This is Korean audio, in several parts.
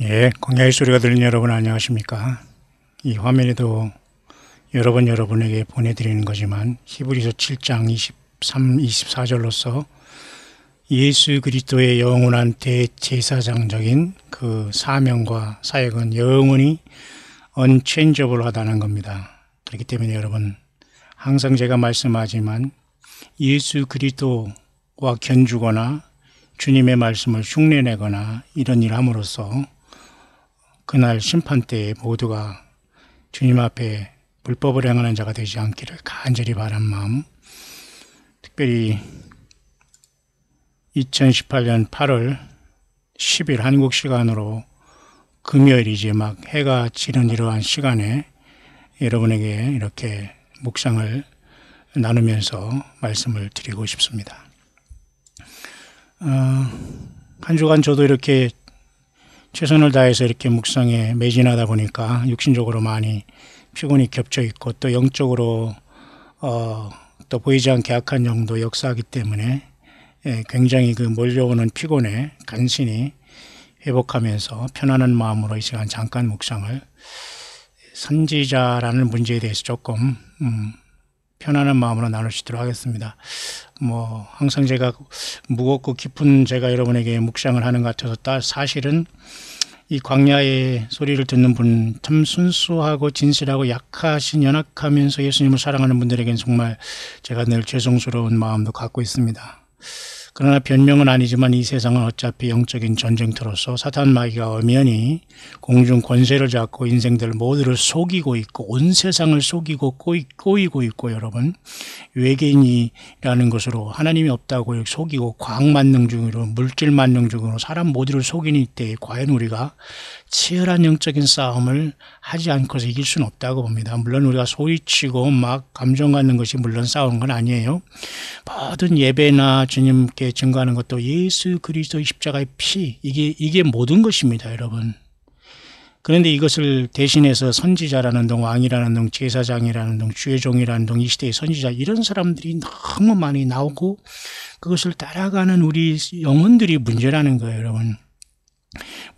예, 광야의 소리가 들리는 여러분 안녕하십니까? 이 화면에도 여러분에게 보내드리는 거지만 히브리서 7장 23, 24절로서 예수 그리스도의 영원한 대제사장적인 그 사명과 사역은 영원히 언체인저블하다는 겁니다. 그렇기 때문에 여러분 항상 제가 말씀하지만 예수 그리스도와 견주거나 주님의 말씀을 흉내내거나 이런 일 함으로써 그날 심판때에 모두가 주님 앞에 불법을 행하는 자가 되지 않기를 간절히 바란 마음, 특별히 2018년 8월 10일 한국 시간으로 금요일이지 막 해가 지는 이러한 시간에 여러분에게 이렇게 묵상을 나누면서 말씀을 드리고 싶습니다. 한 주간 저도 이렇게 최선을 다해서 이렇게 묵상에 매진하다 보니까 육신적으로 많이 피곤이 겹쳐 있고 또 영적으로 또 보이지 않게 악한 영도 역사하기 때문에 굉장히 그 몰려오는 피곤에 간신히 회복하면서 편안한 마음으로 이 시간 잠깐 묵상을 선지자라는 문제에 대해서 조금 편안한 마음으로 나눌 수 있도록 하겠습니다. 항상 제가 무겁고 깊은 제가 여러분에게 묵상을 하는 것 같아서 사실은 이 광야의 소리를 듣는 분, 참 순수하고 진실하고 약하신 연약하면서 예수님을 사랑하는 분들에게는 정말 제가 늘 죄송스러운 마음도 갖고 있습니다. 그러나 변명은 아니지만 이 세상은 어차피 영적인 전쟁터로서 사탄 마귀가 엄연히 공중 권세를 잡고 인생들 모두를 속이고 있고 온 세상을 속이고 꼬이고 있고 여러분 외계인이라는 것으로 하나님이 없다고 속이고 과학 만능주의로 물질 만능주의로 사람 모두를 속이는 때에 과연 우리가 치열한 영적인 싸움을 하지 않고서 이길 수는 없다고 봅니다. 물론 우리가 소리치고 막 감정 갖는 것이 물론 싸우는 건 아니에요. 모든 예배나 주님께 증거하는 것도 예수 그리스도의 십자가의 피, 이게 모든 것입니다, 여러분. 그런데 이것을 대신해서 선지자라는 동, 왕이라는 동, 제사장이라는 동, 주의 종이라는 동, 이 시대의 선지자 이런 사람들이 너무 많이 나오고 그것을 따라가는 우리 영혼들이 문제라는 거예요, 여러분.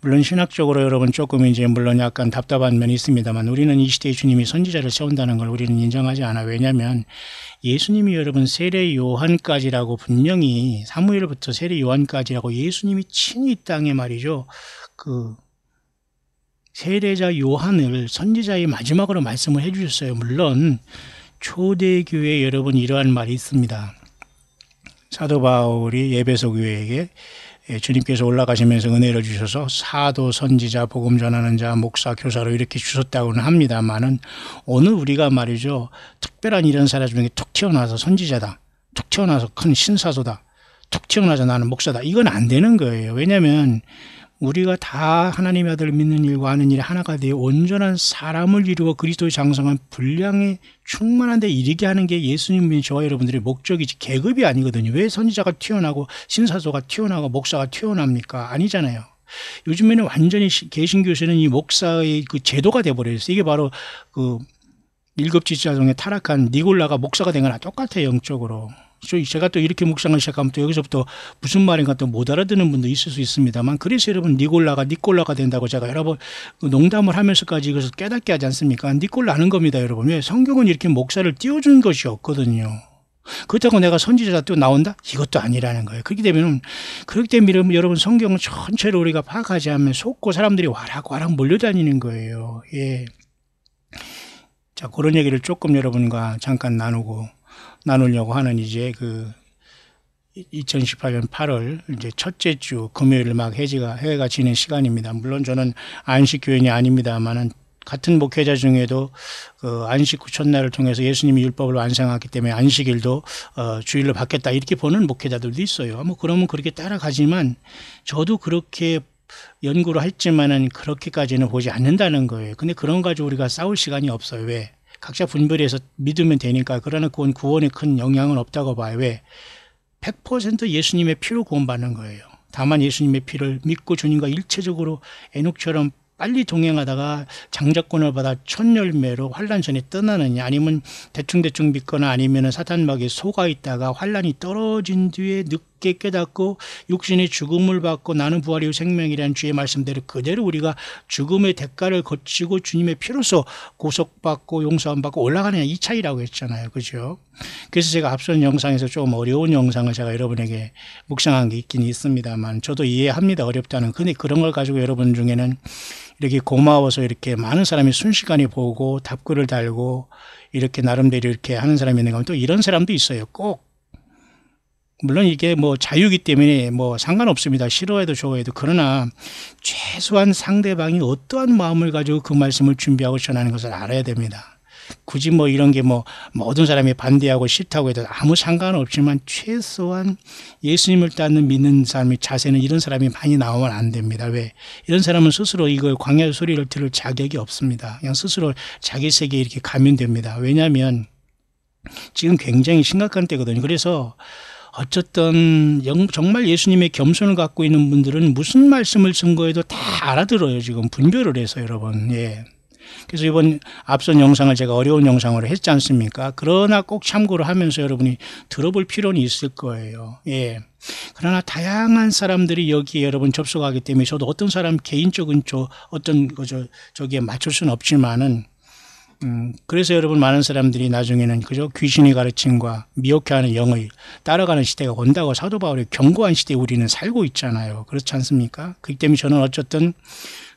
물론 신학적으로 여러분 조금 물론 약간 답답한 면이 있습니다만 우리는 이 시대의 주님이 선지자를 세운다는 걸 우리는 인정하지 않아. 왜냐하면 예수님이 여러분 세례 요한까지라고 분명히 사무엘부터 세례 요한까지라고 예수님이 친히 이 땅에 말이죠. 그 세례자 요한을 선지자의 마지막으로 말씀을 해주셨어요. 물론 초대교회에 여러분 이러한 말이 있습니다. 사도 바울이 에베소 교회에게 주님께서 올라가시면서 은혜를 주셔서 사도, 선지자, 복음 전하는 자, 목사, 교사로 이렇게 주셨다고는 합니다만은 오늘 우리가 말이죠. 특별한 이런 사람 중에 툭 튀어나와서 선지자다. 툭 튀어나와서 큰 신사소다. 툭 튀어나와서 나는 목사다. 이건 안 되는 거예요. 왜냐하면 우리가 다 하나님의 아들을 믿는 일과 하는 일이 하나가 되어 온전한 사람을 이루어 그리스도의 장성한 분량에 충만한 데 이르게 하는 게 예수님이 저와 여러분들의 목적이지 계급이 아니거든요. 왜 선지자가 튀어나고 신사소가 튀어나고 목사가 튀어납니까? 아니잖아요. 요즘에는 완전히 개신교에서는 이 목사의 그 제도가 돼버렸어요. 이게 바로 그 일곱 지자종에 타락한 니골라가 목사가 된 거나 똑같아요, 영적으로. 제가 또 이렇게 묵상을 시작하면 또 여기서부터 무슨 말인가 또 못 알아듣는 분도 있을 수 있습니다만 그래서 여러분 니골라가 된다고 제가 여러 번 농담을 하면서까지 이것을 깨닫게 하지 않습니까? 니골라 하는 겁니다, 여러분. 왜? 성경은 이렇게 목사를 띄워준 것이 없거든요. 그렇다고 내가 선지자가 또 나온다? 이것도 아니라는 거예요. 그렇기 때문에 여러분 성경을 전체로 우리가 파악하지 않으면 속고 사람들이 와락 몰려다니는 거예요. 예. 자, 그런 얘기를 조금 여러분과 잠깐 나누려고 하는 이제 2018년 8월 이제 첫째 주 금요일 막 해가 지는 시간입니다. 물론 저는 안식 교인이 아닙니다만은 같은 목회자 중에도 그 안식 후 첫날을 통해서 예수님이 율법을 완성했기 때문에 안식일도 주일로 받겠다 이렇게 보는 목회자들도 있어요. 그러면 그렇게 따라가지만 저도 그렇게 연구를 했지만은 그렇게까지는 보지 않는다는 거예요. 근데 그런 가지고 우리가 싸울 시간이 없어요. 왜? 각자 분별해서 믿으면 되니까. 그러나 그건 구원에 큰 영향은 없다고 봐요. 왜? 100% 예수님의 피로 구원받는 거예요. 다만 예수님의 피를 믿고 주님과 일체적으로 에녹처럼 빨리 동행하다가 장자권을 받아 천열매로 환란전에 떠나느냐, 아니면 대충 믿거나 아니면 사탄 마귀에 속아 있다가 환란이 떨어진 뒤에 깊게 깨닫고 육신의 죽음을 받고 나는 부활이요 생명이라는 주의 말씀대로 그대로 우리가 죽음의 대가를 거치고 주님의 피로써 구속받고 용서함 받고 올라가느냐 이 차이라고 했잖아요. 그죠? 그래서 제가 앞선 영상에서 좀 어려운 영상을 제가 여러분에게 묵상한 게 있긴 있습니다만 저도 이해합니다. 어렵다는. 근데 그런 걸 가지고 여러분 중에는 이렇게 고마워서 이렇게 많은 사람이 순식간에 보고 답글을 달고 이렇게 나름대로 이렇게 하는 사람이 있는가 하면 또 이런 사람도 있어요. 꼭 물론 이게 뭐 자유이기 때문에 뭐 상관없습니다. 싫어해도 좋아해도. 그러나 최소한 상대방이 어떠한 마음을 가지고 그 말씀을 준비하고 전하는 것을 알아야 됩니다. 굳이 뭐 이런 게 뭐 모든 사람이 반대하고 싫다고 해도 아무 상관없지만 최소한 예수님을 따르는 믿는 사람의 자세는 이런 사람이 많이 나오면 안 됩니다. 왜? 이런 사람은 스스로 이걸 광야의 소리를 들을 자격이 없습니다. 그냥 스스로 자기 세계에 이렇게 가면 됩니다. 왜냐하면 지금 굉장히 심각한 때거든요. 그래서 어쨌든 정말 예수님의 겸손을 갖고 있는 분들은 무슨 말씀을 증거해도 다 알아들어요. 지금 분별을 해서 여러분. 예. 그래서 이번 앞선 영상을 제가 어려운 영상으로 했지 않습니까? 그러나 꼭 참고를 하면서 여러분이 들어볼 필요는 있을 거예요. 예. 그러나 다양한 사람들이 여기에 여러분 접속하기 때문에 저도 어떤 사람 개인적인 저기에 맞출 수는 없지만은 그래서 여러분 많은 사람들이 나중에는 그저 귀신의 가르침과 미혹해하는 영을 따라가는 시대가 온다고 사도 바울이 경고한 시대에 우리는 살고 있잖아요. 그렇지 않습니까? 그렇기 때문에 저는 어쨌든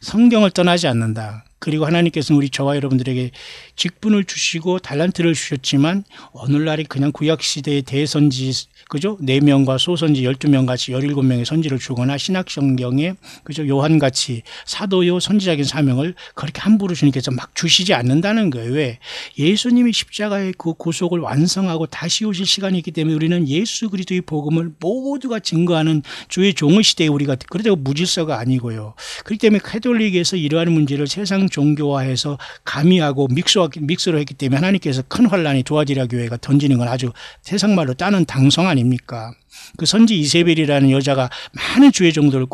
성경을 떠나지 않는다. 그리고 하나님께서는 우리 저와 여러분들에게 직분을 주시고 달란트를 주셨지만 오늘날이 그냥 구약시대의 대선지 그죠? 4명과 소선지 12명 같이 17명의 선지를 주거나 신약성경에 그죠? 요한같이 사도요 선지자적인 사명을 그렇게 함부로 주님께서 막 주시지 않는다는 거예요. 왜? 예수님이 십자가의 그 구속을 완성하고 다시 오실 시간이 있기 때문에 우리는 예수 그리스도의 복음을 모두가 증거하는 주의 종의 시대에 우리가 그렇다고 무질서가 아니고요. 그렇기 때문에 캐톨릭에서 이러한 문제를 세상 종교화해서 가미하고 믹스로 했기 때문에 하나님께서 큰 환란이 두아디라 교회가 던지는 건 아주 세상말로 따는 당성 아닙니까? 그 선지 이세벨이라는 여자가 많은 주의 종들을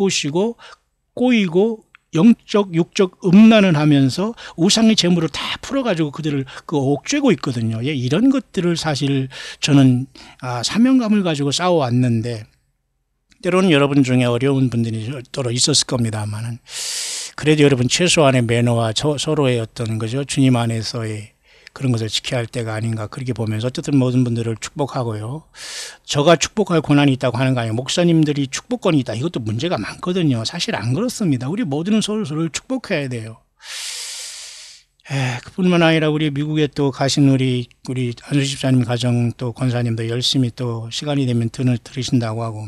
꼬이고 영적 육적 음란을 하면서 우상의 재물을 다 풀어가지고 그들을 옥죄고 있거든요. 예, 이런 것들을 사실 저는 사명감을 가지고 싸워왔는데 때로는 여러분 중에 어려운 분들이 또로 있었을 겁니다만은 그래도 여러분 최소한의 매너와 서로의 어떤 거죠 주님 안에서의 그런 것을 지켜야 할 때가 아닌가 그렇게 보면서 어쨌든 모든 분들을 축복하고요. 저가 축복할 권한이 있다고 하는 거 아니에요. 목사님들이 축복권이 있다. 이것도 문제가 많거든요. 사실 안 그렇습니다. 우리 모두는 서로를 축복해야 돼요. 그뿐만 아니라 우리 미국에 또 가신 우리 안수 집사님 가정 또 권사님도 열심히 또 시간이 되면 들으신다고 하고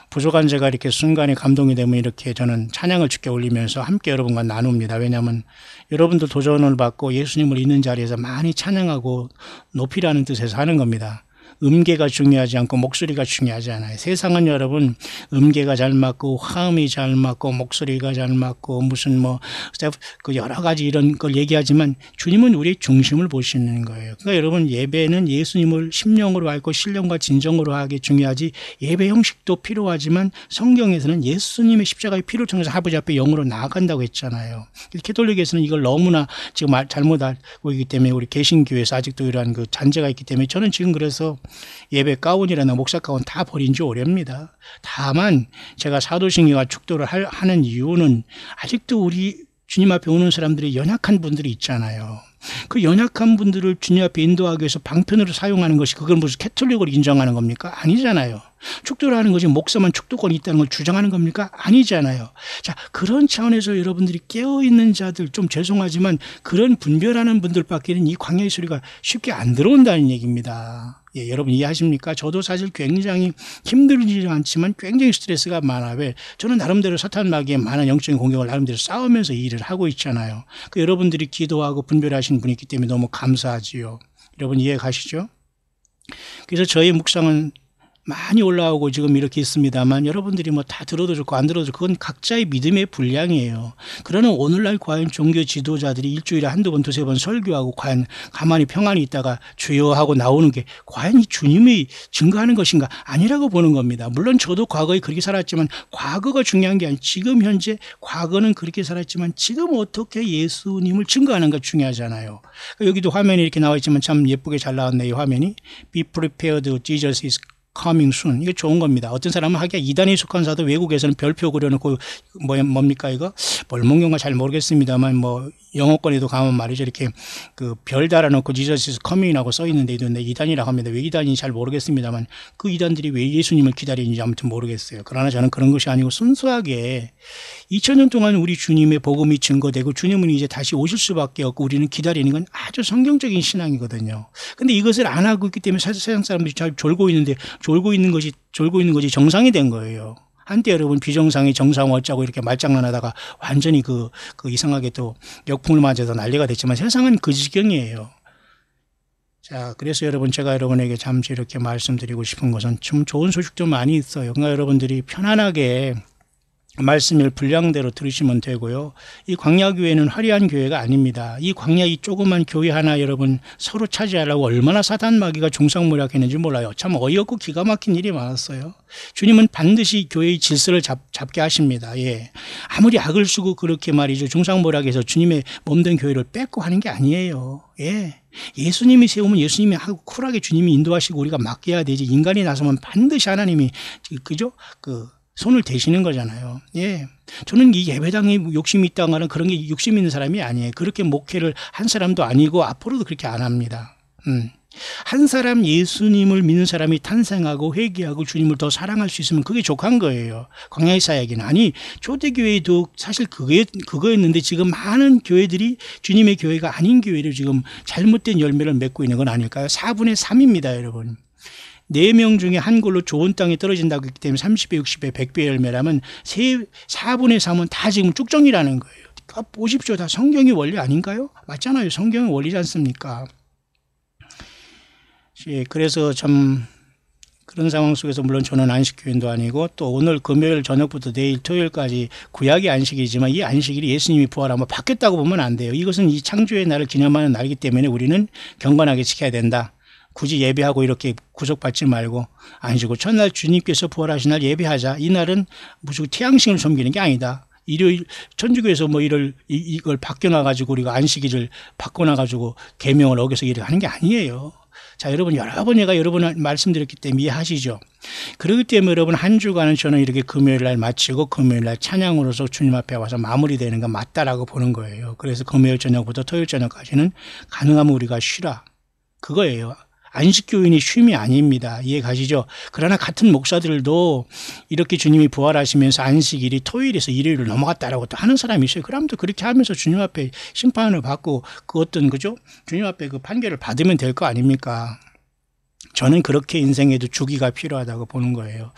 부족한 제가 이렇게 순간에 감동이 되면 이렇게 저는 찬양을 주께 올리면서 함께 여러분과 나눕니다. 왜냐하면 여러분들 도전을 받고 예수님을 있는 자리에서 많이 찬양하고 높이라는 뜻에서 하는 겁니다. 음계가 중요하지 않고 목소리가 중요하지 않아요. 세상은 여러분 음계가 잘 맞고 화음이 잘 맞고 목소리가 잘 맞고 무슨 그 여러 가지 이런 걸 얘기하지만 주님은 우리의 중심을 보시는 거예요. 그러니까 여러분 예배는 예수님을 심령으로 알고 신령과 진정으로 하기 중요하지 보이게 형식도 필요하지만 성경에서는 예수님의 십자가의 피를 통해서 아버지 앞에 영으로 나아간다고 했잖아요. 캐톨릭에서는 이걸 너무나 지금 잘못 알고 있기 때문에 우리 개신교에서 아직도 이러한 그 잔재가 있기 때문에 저는 지금 그래서 예배 가운이라나 목사 가운 다 버린 지 오래입니다. 다만 제가 사도신경과 축도를 하는 이유는 아직도 우리 주님 앞에 오는 사람들이 연약한 분들이 있잖아요. 그 연약한 분들을 주님 앞에 인도하기 위해서 방편으로 사용하는 것이 그건 무슨 캐톨릭을 인정하는 겁니까? 아니잖아요. 축도를 하는 것이 목사만 축도권이 있다는 걸 주장하는 겁니까? 아니잖아요. 자, 그런 차원에서 여러분들이 깨어있는 자들 좀 죄송하지만 그런 분별하는 분들밖에는 이 광야의 소리가 쉽게 안 들어온다는 얘기입니다. 예, 여러분 이해하십니까? 저도 사실 굉장히 힘들지 않지만 굉장히 스트레스가 많아요. 왜? 저는 나름대로 사탄 마귀의 많은 영적인 공격을 나름대로 싸우면서 이 일을 하고 있잖아요. 그 여러분들이 기도하고 분별하시는 분이 있기 때문에 너무 감사하지요. 여러분 이해 가시죠? 그래서 저희 묵상은 많이 올라오고 지금 이렇게 있습니다만 여러분들이 뭐 다 들어도 좋고 안 들어도 좋고 그건 각자의 믿음의 분량이에요. 그러나 오늘날 과연 종교 지도자들이 일주일에 한두 번 두세 번 설교하고 과연 가만히 평안히 있다가 주여 하고 나오는 게 과연 이 주님이 증거하는 것인가? 아니라고 보는 겁니다. 물론 저도 과거에 그렇게 살았지만 과거가 중요한 게 아니고 지금 현재 과거는 그렇게 살았지만 지금 어떻게 예수님을 증거하는가 중요하잖아요. 여기도 화면이 이렇게 나와 있지만 참 예쁘게 잘 나왔네요. 이 화면이 Be prepared, Jesus is coming soon. 이게 좋은 겁니다. 어떤 사람은 하기야 이단에 속한 사도 외국에서는 별표 그려놓고 뭡니까 이거? 몰몬경가 잘 모르겠습니다만 뭐 영어권에도 가면 말이죠. 이렇게 그 별 달아놓고 Jesus is coming이라고 써있는데 이단이라고 합니다. 왜 이단인지 잘 모르겠습니다만 그 이단들이 왜 예수님을 기다리는지 아무튼 모르겠어요. 그러나 저는 그런 것이 아니고 순수하게 2000년 동안 우리 주님의 복음이 증거되고 주님은 이제 다시 오실 수밖에 없고 우리는 기다리는 건 아주 성경적인 신앙이거든요. 근데 이것을 안 하고 있기 때문에 세상 사람들이 잘 졸고 있는 것이 정상이 된 거예요. 한때 여러분 비정상이 정상 어쩌고 이렇게 말장난하다가 완전히 그 이상하게 또 역풍을 맞아서 난리가 됐지만 세상은 그 지경이에요. 자, 그래서 여러분 제가 여러분에게 잠시 이렇게 말씀드리고 싶은 것은 좀 좋은 소식도 많이 있어요. 그러니까 여러분들이 편안하게 말씀을 분량대로 들으시면 되고요. 이 광야교회는 화려한 교회가 아닙니다. 이 광야 이 조그만 교회 하나 여러분 서로 차지하려고 얼마나 사단마귀가 종상무략했는지 몰라요. 참 어이없고 기가 막힌 일이 많았어요. 주님은 반드시 교회의 질서를 잡게 하십니다. 예. 아무리 악을 쓰고 그렇게 말이죠. 종상무략해서 주님의 몸된 교회를 뺏고 하는 게 아니에요. 예. 예수님이 세우면 예수님이 하고 쿨하게 주님이 인도하시고 우리가 맡겨야 되지. 인간이 나서면 반드시 하나님이 그죠? 손을 대시는 거잖아요. 예. 저는 이 예배당에 욕심이 있다거나 그런 게 욕심 있는 사람이 아니에요. 그렇게 목회를 한 사람도 아니고 앞으로도 그렇게 안 합니다. 한 사람 예수님을 믿는 사람이 탄생하고 회개하고 주님을 더 사랑할 수 있으면 그게 족한 거예요. 광야의 사역이는. 아니 초대교회도 사실 그거였는데 지금 많은 교회들이 주님의 교회가 아닌 교회를 지금 잘못된 열매를 맺고 있는 건 아닐까요? 4분의 3입니다 여러분. 4명 중에 한 걸로 좋은 땅에 떨어진다고 했기 때문에 30배, 60배, 100배 열매라면 4분의 3은 다 지금 쭉정이라는 거예요. 그러니까 보십시오. 다 성경의 원리 아닌가요? 맞잖아요. 성경의 원리지 않습니까? 예, 그래서 참 그런 상황 속에서 물론 저는 안식교인도 아니고 또 오늘 금요일 저녁부터 내일 토요일까지 구약의 안식이지만 이 안식일이 예수님이 부활하면 바뀌었다고 보면 안 돼요. 이것은 이 창조의 날을 기념하는 날이기 때문에 우리는 경건하게 지켜야 된다. 굳이 예배하고 이렇게 구속받지 말고 아니시고 첫날 주님께서 부활하신 날 예배하자. 이 날은 무슨 태양신을 섬기는 게 아니다. 일요일 천주교에서 뭐 이걸 바뀌어놔가지고 우리가 안식일을 바꿔놔가지고 계명을 어겨서 이렇게 하는 게 아니에요. 자, 여러분 여러 번 제가 여러 번 말씀드렸기 때문에 이해하시죠? 그렇기 때문에 여러분 한 주간은 저는 이렇게 금요일 날 마치고 금요일 날 찬양으로서 주님 앞에 와서 마무리되는 건 맞다라고 보는 거예요. 그래서 금요일 저녁부터 토요일 저녁까지는 가능하면 우리가 쉬라. 그거예요. 안식교인이 쉼이 아닙니다. 이해 가시죠? 그러나 같은 목사들도 이렇게 주님이 부활하시면서 안식일이 토요일에서 일요일을 넘어갔다라고 또 하는 사람이 있어요. 그럼 또 그렇게 하면서 주님 앞에 심판을 받고 그 어떤 그죠? 주님 앞에 그 판결을 받으면 될 거 아닙니까? 저는 그렇게 인생에도 주기가 필요하다고 보는 거예요.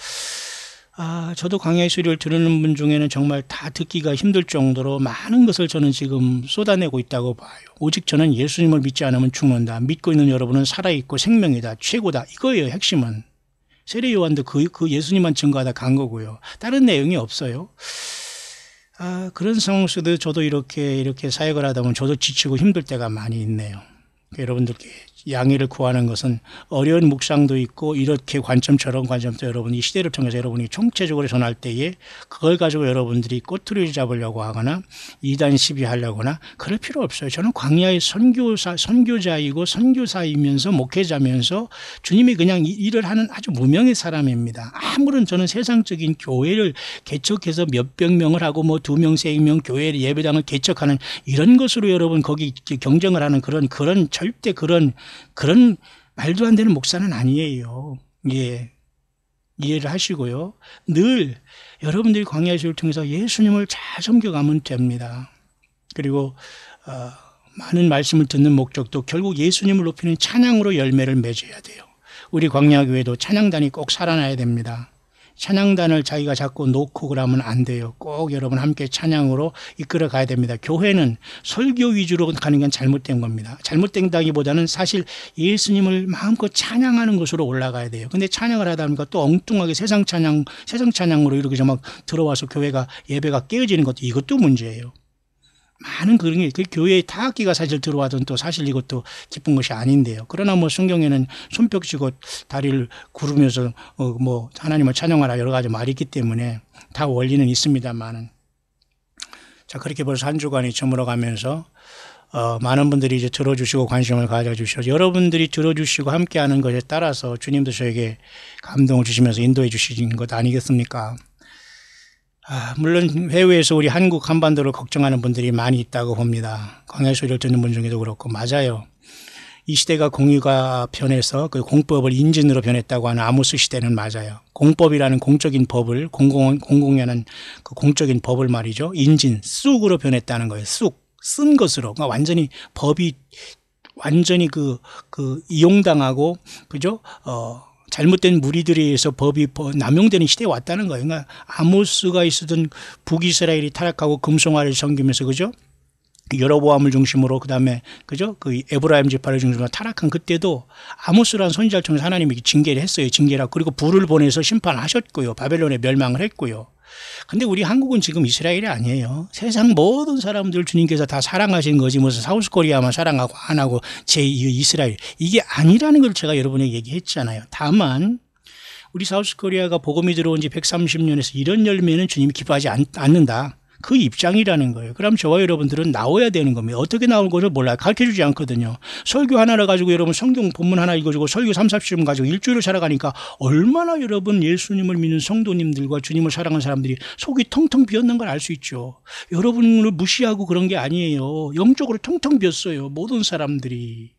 저도 광야의 소리를 들으는 분 중에는 정말 다 듣기가 힘들 정도로 많은 것을 저는 지금 쏟아내고 있다고 봐요. 오직 저는 예수님을 믿지 않으면 죽는다. 믿고 있는 여러분은 살아있고 생명이다. 최고다. 이거예요, 핵심은. 세례 요한도 그 예수님만 증거하다 간 거고요. 다른 내용이 없어요. 그런 상황 속에서 저도 이렇게 사역을 하다 보면 저도 지치고 힘들 때가 많이 있네요. 여러분들께 양해를 구하는 것은 어려운 묵상도 있고 이렇게 관점처럼 관점도 여러분이 이 시대를 통해서 여러분이 총체적으로 전할 때에 그걸 가지고 여러분들이 꼬투리를 잡으려고 하거나 이단 시비하려거나 그럴 필요 없어요. 저는 광야의 선교자이고 선교사이면서 목회자면서 주님이 그냥 일을 하는 아주 무명의 사람입니다. 아무런 저는 세상적인 교회를 개척해서 몇백 명을 하고 뭐 2명, 3명 교회 예배당을 개척하는 이런 것으로 여러분 거기 경쟁을 하는 그런 절대 그런 말도 안 되는 목사는 아니에요. 예. 이해를 하시고요. 늘 여러분들이 광야의 소리를 통해서 예수님을 잘 섬겨가면 됩니다. 그리고 많은 말씀을 듣는 목적도 결국 예수님을 높이는 찬양으로 열매를 맺어야 돼요. 우리 광야교회도 찬양단이 꼭 살아나야 됩니다. 찬양단을 자기가 자꾸 놓고 그러면 안 돼요. 꼭 여러분 함께 찬양으로 이끌어 가야 됩니다. 교회는 설교 위주로 가는 건 잘못된 겁니다. 잘못된다기보다는 사실 예수님을 마음껏 찬양하는 것으로 올라가야 돼요. 근데 찬양을 하다 보니까 또 엉뚱하게 세상 찬양으로 이렇게 막 들어와서 교회가 예배가 깨어지는 것도 이것도 문제예요. 많은 그런 게 교회에 타악기가 사실 들어와도 또 사실 이것도 기쁜 것이 아닌데요. 그러나 뭐 성경에는 손뼉 치고 다리를 구르면서 뭐 하나님을 찬양하라 여러 가지 말이 있기 때문에 다 원리는 있습니다만은 자 그렇게 벌써 한 주간이 저물어 가면서 많은 분들이 이제 들어주시고 관심을 가져주셔서 여러분들이 들어주시고 함께하는 것에 따라서 주님도 저에게 감동을 주시면서 인도해 주시는 것 아니겠습니까? 물론 해외에서 우리 한국 한반도를 걱정하는 분들이 많이 있다고 봅니다. 광야 소리를 듣는 분 중에도 그렇고 맞아요. 이 시대가 공의가 변해서 그 공법을 인진으로 변했다고 하는 아모스 시대는 맞아요. 공법이라는 공적인 법을 공공연한 그 공적인 법을 말이죠. 인진, 쑥으로 변했다는 거예요. 쑥, 쓴 것으로. 그러니까 완전히 법이 완전히 이용당하고 그죠? 잘못된 무리들에 의해서 법이 남용되는 시대에 왔다는 거예요. 그러니까 아모스가 있었던 북이스라엘이 타락하고 금송아를 섬기면서 그죠? 여로보암을 중심으로 그다음에 그죠? 그 에브라임 지파를 중심으로 타락한 그때도 아모스라는 선지자를 통해서 하나님이 징계를 했어요. 징계라. 그리고 불을 보내서 심판하셨고요. 바벨론에 멸망을 했고요. 근데 우리 한국은 지금 이스라엘이 아니에요. 세상 모든 사람들 주님께서 다 사랑하신 거지 무슨 사우스코리아만 사랑하고 안 하고 제2의 이스라엘 이게 아니라는 걸 제가 여러분에게 얘기했잖아요. 다만 우리 사우스코리아가 복음이 들어온 지 130년에서 이런 열매는 주님이 기뻐하지 않는다. 그 입장이라는 거예요. 그럼 저와 여러분들은 나와야 되는 겁니다. 어떻게 나올 것을 몰라요. 가르쳐주지 않거든요. 설교 하나를 가지고 여러분 성경 본문 하나 읽어주고 설교 3, 40분 가지고 일주일을 살아가니까 얼마나 여러분 예수님을 믿는 성도님들과 주님을 사랑하는 사람들이 속이 텅텅 비었는 걸 알 수 있죠. 여러분을 무시하고 그런 게 아니에요. 영적으로 텅텅 비었어요. 모든 사람들이.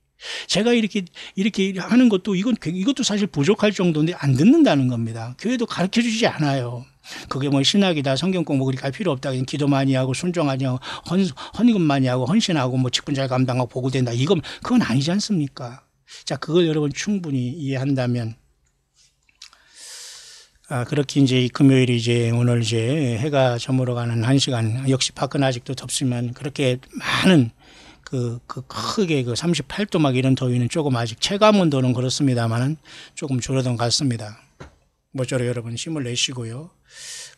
제가 이렇게 하는 것도 이것도 사실 부족할 정도인데 안 듣는다는 겁니다. 교회도 가르쳐주지 않아요. 그게 뭐 신학이다, 성경 공부 그렇게 할 필요 없다. 그냥 기도 많이 하고 순종하니 하고 헌금 많이 하고 헌신하고 뭐 직분 잘 감당하고 보고된다. 그건 아니지 않습니까? 자, 그걸 여러분 충분히 이해한다면 그렇게 이제 금요일이 이제 오늘 이제 해가 저물어 가는 1시간 역시 밖은 아직도 덥지만 그렇게 많은 크게 38도 막 이런 더위는 조금 아직 체감 온도는 그렇습니다만은 조금 줄어든 것 같습니다. 모쪼록 여러분 힘을 내시고요.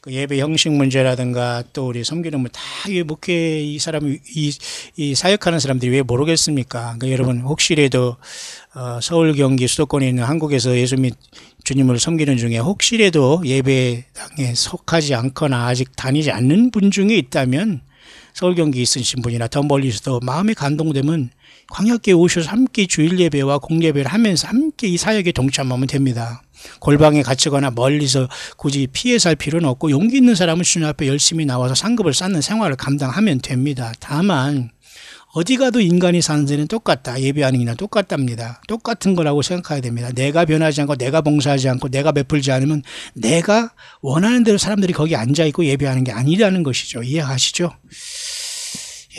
그 예배 형식 문제라든가 또 우리 섬기는 다 목회 이 사역하는 사람들이 왜 모르겠습니까? 그러니까 여러분 혹시라도 서울 경기 수도권에 있는 한국에서 예수 및 주님을 섬기는 중에 혹시라도 예배당에 속하지 않거나 아직 다니지 않는 분 중에 있다면 서울 경기 있으신 분이나 더 멀리서도 마음에 감동되면 광야교회 오셔서 함께 주일 예배와 공예배를 하면서 함께 이 사역에 동참하면 됩니다. 골방에 갇히거나 멀리서 굳이 피해서 할 필요는 없고 용기 있는 사람은 주님 앞에 열심히 나와서 상급을 쌓는 생활을 감당하면 됩니다. 다만 어디 가도 인간이 사는 데는 똑같다. 예배하는 이나 똑같답니다. 똑같은 거라고 생각해야 됩니다. 내가 변하지 않고 내가 봉사하지 않고 내가 베풀지 않으면 내가 원하는 대로 사람들이 거기 앉아있고 예배하는 게 아니라는 것이죠. 이해하시죠?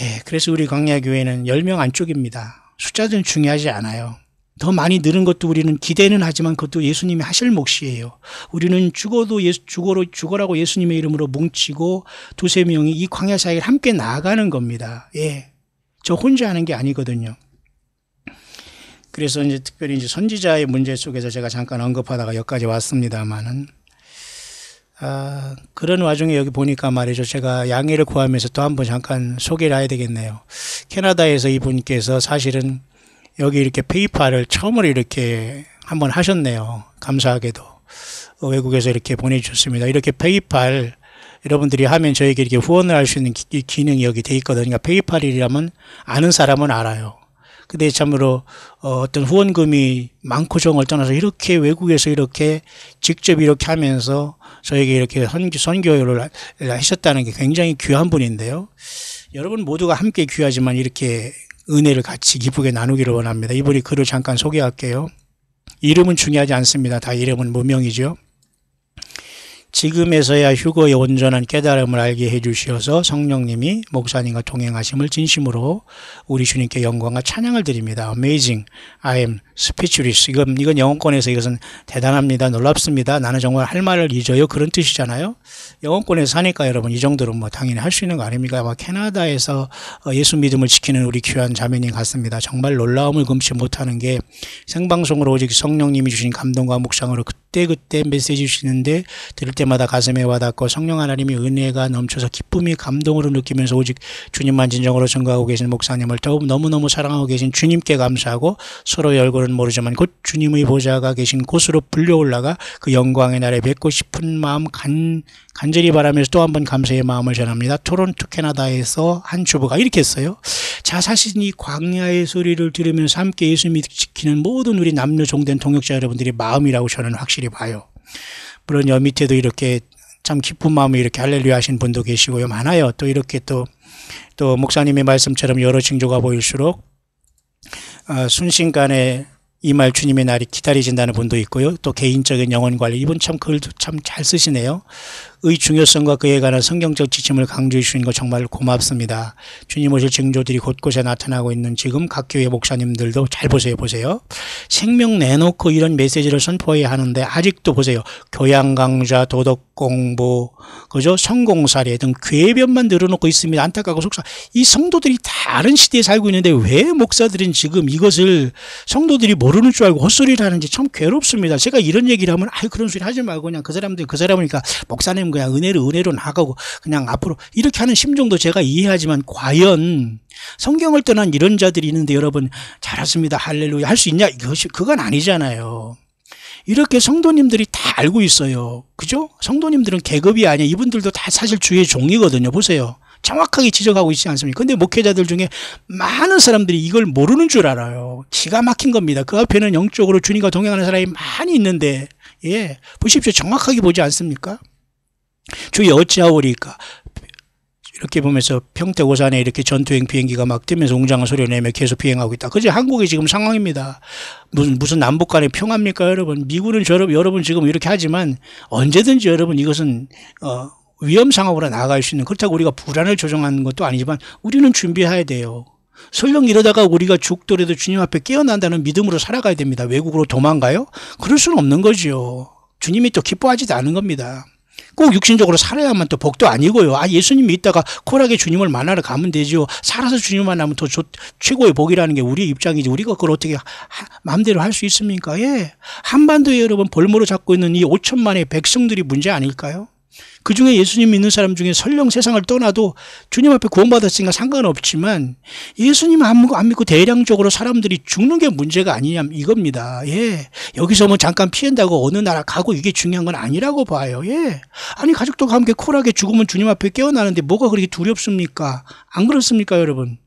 예, 그래서 우리 광야교회는 10명 안쪽입니다. 숫자들은 중요하지 않아요. 더 많이 늘은 것도 우리는 기대는 하지만 그것도 예수님이 하실 몫이에요. 우리는 죽어라고 예수님의 이름으로 뭉치고 두세 명이 이 광야 사역을 함께 나아가는 겁니다. 예. 저 혼자 하는 게 아니거든요. 그래서 이제 특별히 이제 선지자의 문제 속에서 제가 잠깐 언급하다가 여기까지 왔습니다만은, 그런 와중에 여기 보니까 말이죠. 제가 양해를 구하면서 또 한번 잠깐 소개를 해야 되겠네요. 캐나다에서 이분께서 사실은 여기 이렇게 페이팔을 처음으로 이렇게 한번 하셨네요. 감사하게도. 외국에서 이렇게 보내주셨습니다. 이렇게 페이팔 여러분들이 하면 저에게 이렇게 후원을 할 수 있는 기능이 여기 돼 있거든요. 그러니까 페이팔이라면 아는 사람은 알아요. 근데 참으로 어떤 후원금이 많고 적을 떠나서 이렇게 외국에서 이렇게 직접 이렇게 하면서 저에게 이렇게 선교를 하셨다는 게 굉장히 귀한 분인데요. 여러분 모두가 함께 귀하지만 이렇게 은혜를 같이 기쁘게 나누기를 원합니다. 이분이 글을 잠깐 소개할게요. 이름은 중요하지 않습니다. 다 이름은 무명이죠. 지금에서야 휴거의 온전한 깨달음을 알게 해주시어서 성령님이 목사님과 동행하심을 진심으로 우리 주님께 영광과 찬양을 드립니다. Amazing, I am speechless. 이건 영어권에서 이것은 대단합니다. 놀랍습니다. 나는 정말 할 말을 잊어요. 그런 뜻이잖아요. 영어권에서 사니까 여러분 이 정도는 뭐 당연히 할 수 있는 거 아닙니까? 아마 캐나다에서 예수 믿음을 지키는 우리 귀한 자매님 같습니다. 정말 놀라움을 금치 못하는 게 생방송으로 오직 성령님이 주신 감동과 묵상으로 그때 메시지 주시는데 들을 때마다 가슴에 와닿고 성령 하나님이 은혜가 넘쳐서 기쁨이 감동으로 느끼면서 오직 주님만 진정으로 증거하고 계신 목사님을 더욱 너무너무 사랑하고 계신 주님께 감사하고 서로의 얼굴은 모르지만 곧 주님의 보좌가 계신 곳으로 불려 올라가 그 영광의 날에 뵙고 싶은 마음 간절히 바라면서 또 한 번 감사의 마음을 전합니다. 토론토 캐나다에서 한 주부가 이렇게 했어요. 자, 사실 이 광야의 소리를 들으면서 함께 예수님이 지키는 모든 우리 남녀 종된 동역자 여러분들의 마음이라고 저는 확실히 봐요. 물론 여 밑에도 이렇게 참 기쁜 마음에 이렇게 할렐루야 하신 분도 계시고요. 많아요. 또 이렇게 또 목사님의 말씀처럼 여러 징조가 보일수록 순식간에 이 말 주님의 날이 기다려진다는 분도 있고요. 또 개인적인 영혼 관리, 이분 참 글도 참 잘 쓰시네요. 의 중요성과 그에 관한 성경적 지침을 강조해 주시는 거 정말 고맙습니다. 주님 오실 징조들이 곳곳에 나타나고 있는 지금 각 교회 목사님들도 잘 보세요. 생명 내놓고 이런 메시지를 선포해야 하는데 아직도 보세요. 교양 강좌, 도덕 공부, 그죠? 성공사례 등 궤변만 늘어놓고 있습니다. 안타깝고 이 성도들이 다른 시대에 살고 있는데 왜 목사들은 지금 이것을 성도들이 모르는 줄 알고 헛소리를 하는지 참 괴롭습니다. 제가 이런 얘기를 하면 그런 소리 하지 말고 그냥 그 사람이니까 목사님 그냥 은혜로 나가고 그냥 앞으로 이렇게 하는 심정도 제가 이해하지만 과연 성경을 떠난 이런 자들이 있는데 여러분 잘했습니다. 할렐루야 할 수 있냐? 그건 아니잖아요. 이렇게 성도님들이 다 알고 있어요. 그죠? 성도님들은 계급이 아니에요. 이분들도 다 사실 주의 종이거든요. 보세요. 정확하게 지적하고 있지 않습니까? 근데 목회자들 중에 많은 사람들이 이걸 모르는 줄 알아요. 기가 막힌 겁니다. 그 앞에는 영적으로 주님과 동행하는 사람이 많이 있는데, 보십시오. 정확하게 보지 않습니까? 주의 어찌하오리까? 이렇게 보면서 평택오산에 이렇게 전투행 비행기가 막 뜨면서 웅장한 소리를 내며 계속 비행하고 있다. 그죠? 한국이 지금 상황입니다. 무슨 남북 간의 평화입니까, 여러분? 미국은 여러분 지금 이렇게 하지만 언제든지 여러분 이것은, 위험 상황으로 나아갈 수 있는, 그렇다고 우리가 불안을 조정하는 것도 아니지만 우리는 준비해야 돼요. 설령 이러다가 우리가 죽더라도 주님 앞에 깨어난다는 믿음으로 살아가야 됩니다. 외국으로 도망가요? 그럴 수는 없는 거죠. 주님이 또 기뻐하지도 않은 겁니다. 꼭 육신적으로 살아야만 또 복도 아니고요. 예수님이 있다가 쿨하게 주님을 만나러 가면 되죠. 살아서 주님을 만나면 더 최고의 복이라는 게 우리의 입장이지. 우리가 그걸 어떻게 마음대로 할 수 있습니까? 한반도에 여러분 볼모로 잡고 있는 이 5천만의 백성들이 문제 아닐까요? 그 중에 예수님 믿는 사람 중에 설령 세상을 떠나도 주님 앞에 구원받았으니까 상관없지만 예수님 안 믿고 대량적으로 사람들이 죽는 게 문제가 아니냐 이겁니다. 여기서 뭐 잠깐 피한다고 어느 나라 가고 이게 중요한 건 아니라고 봐요. 아니 가족들과 함께 쿨하게 죽으면 주님 앞에 깨어나는데 뭐가 그렇게 두렵습니까? 안 그렇습니까 여러분?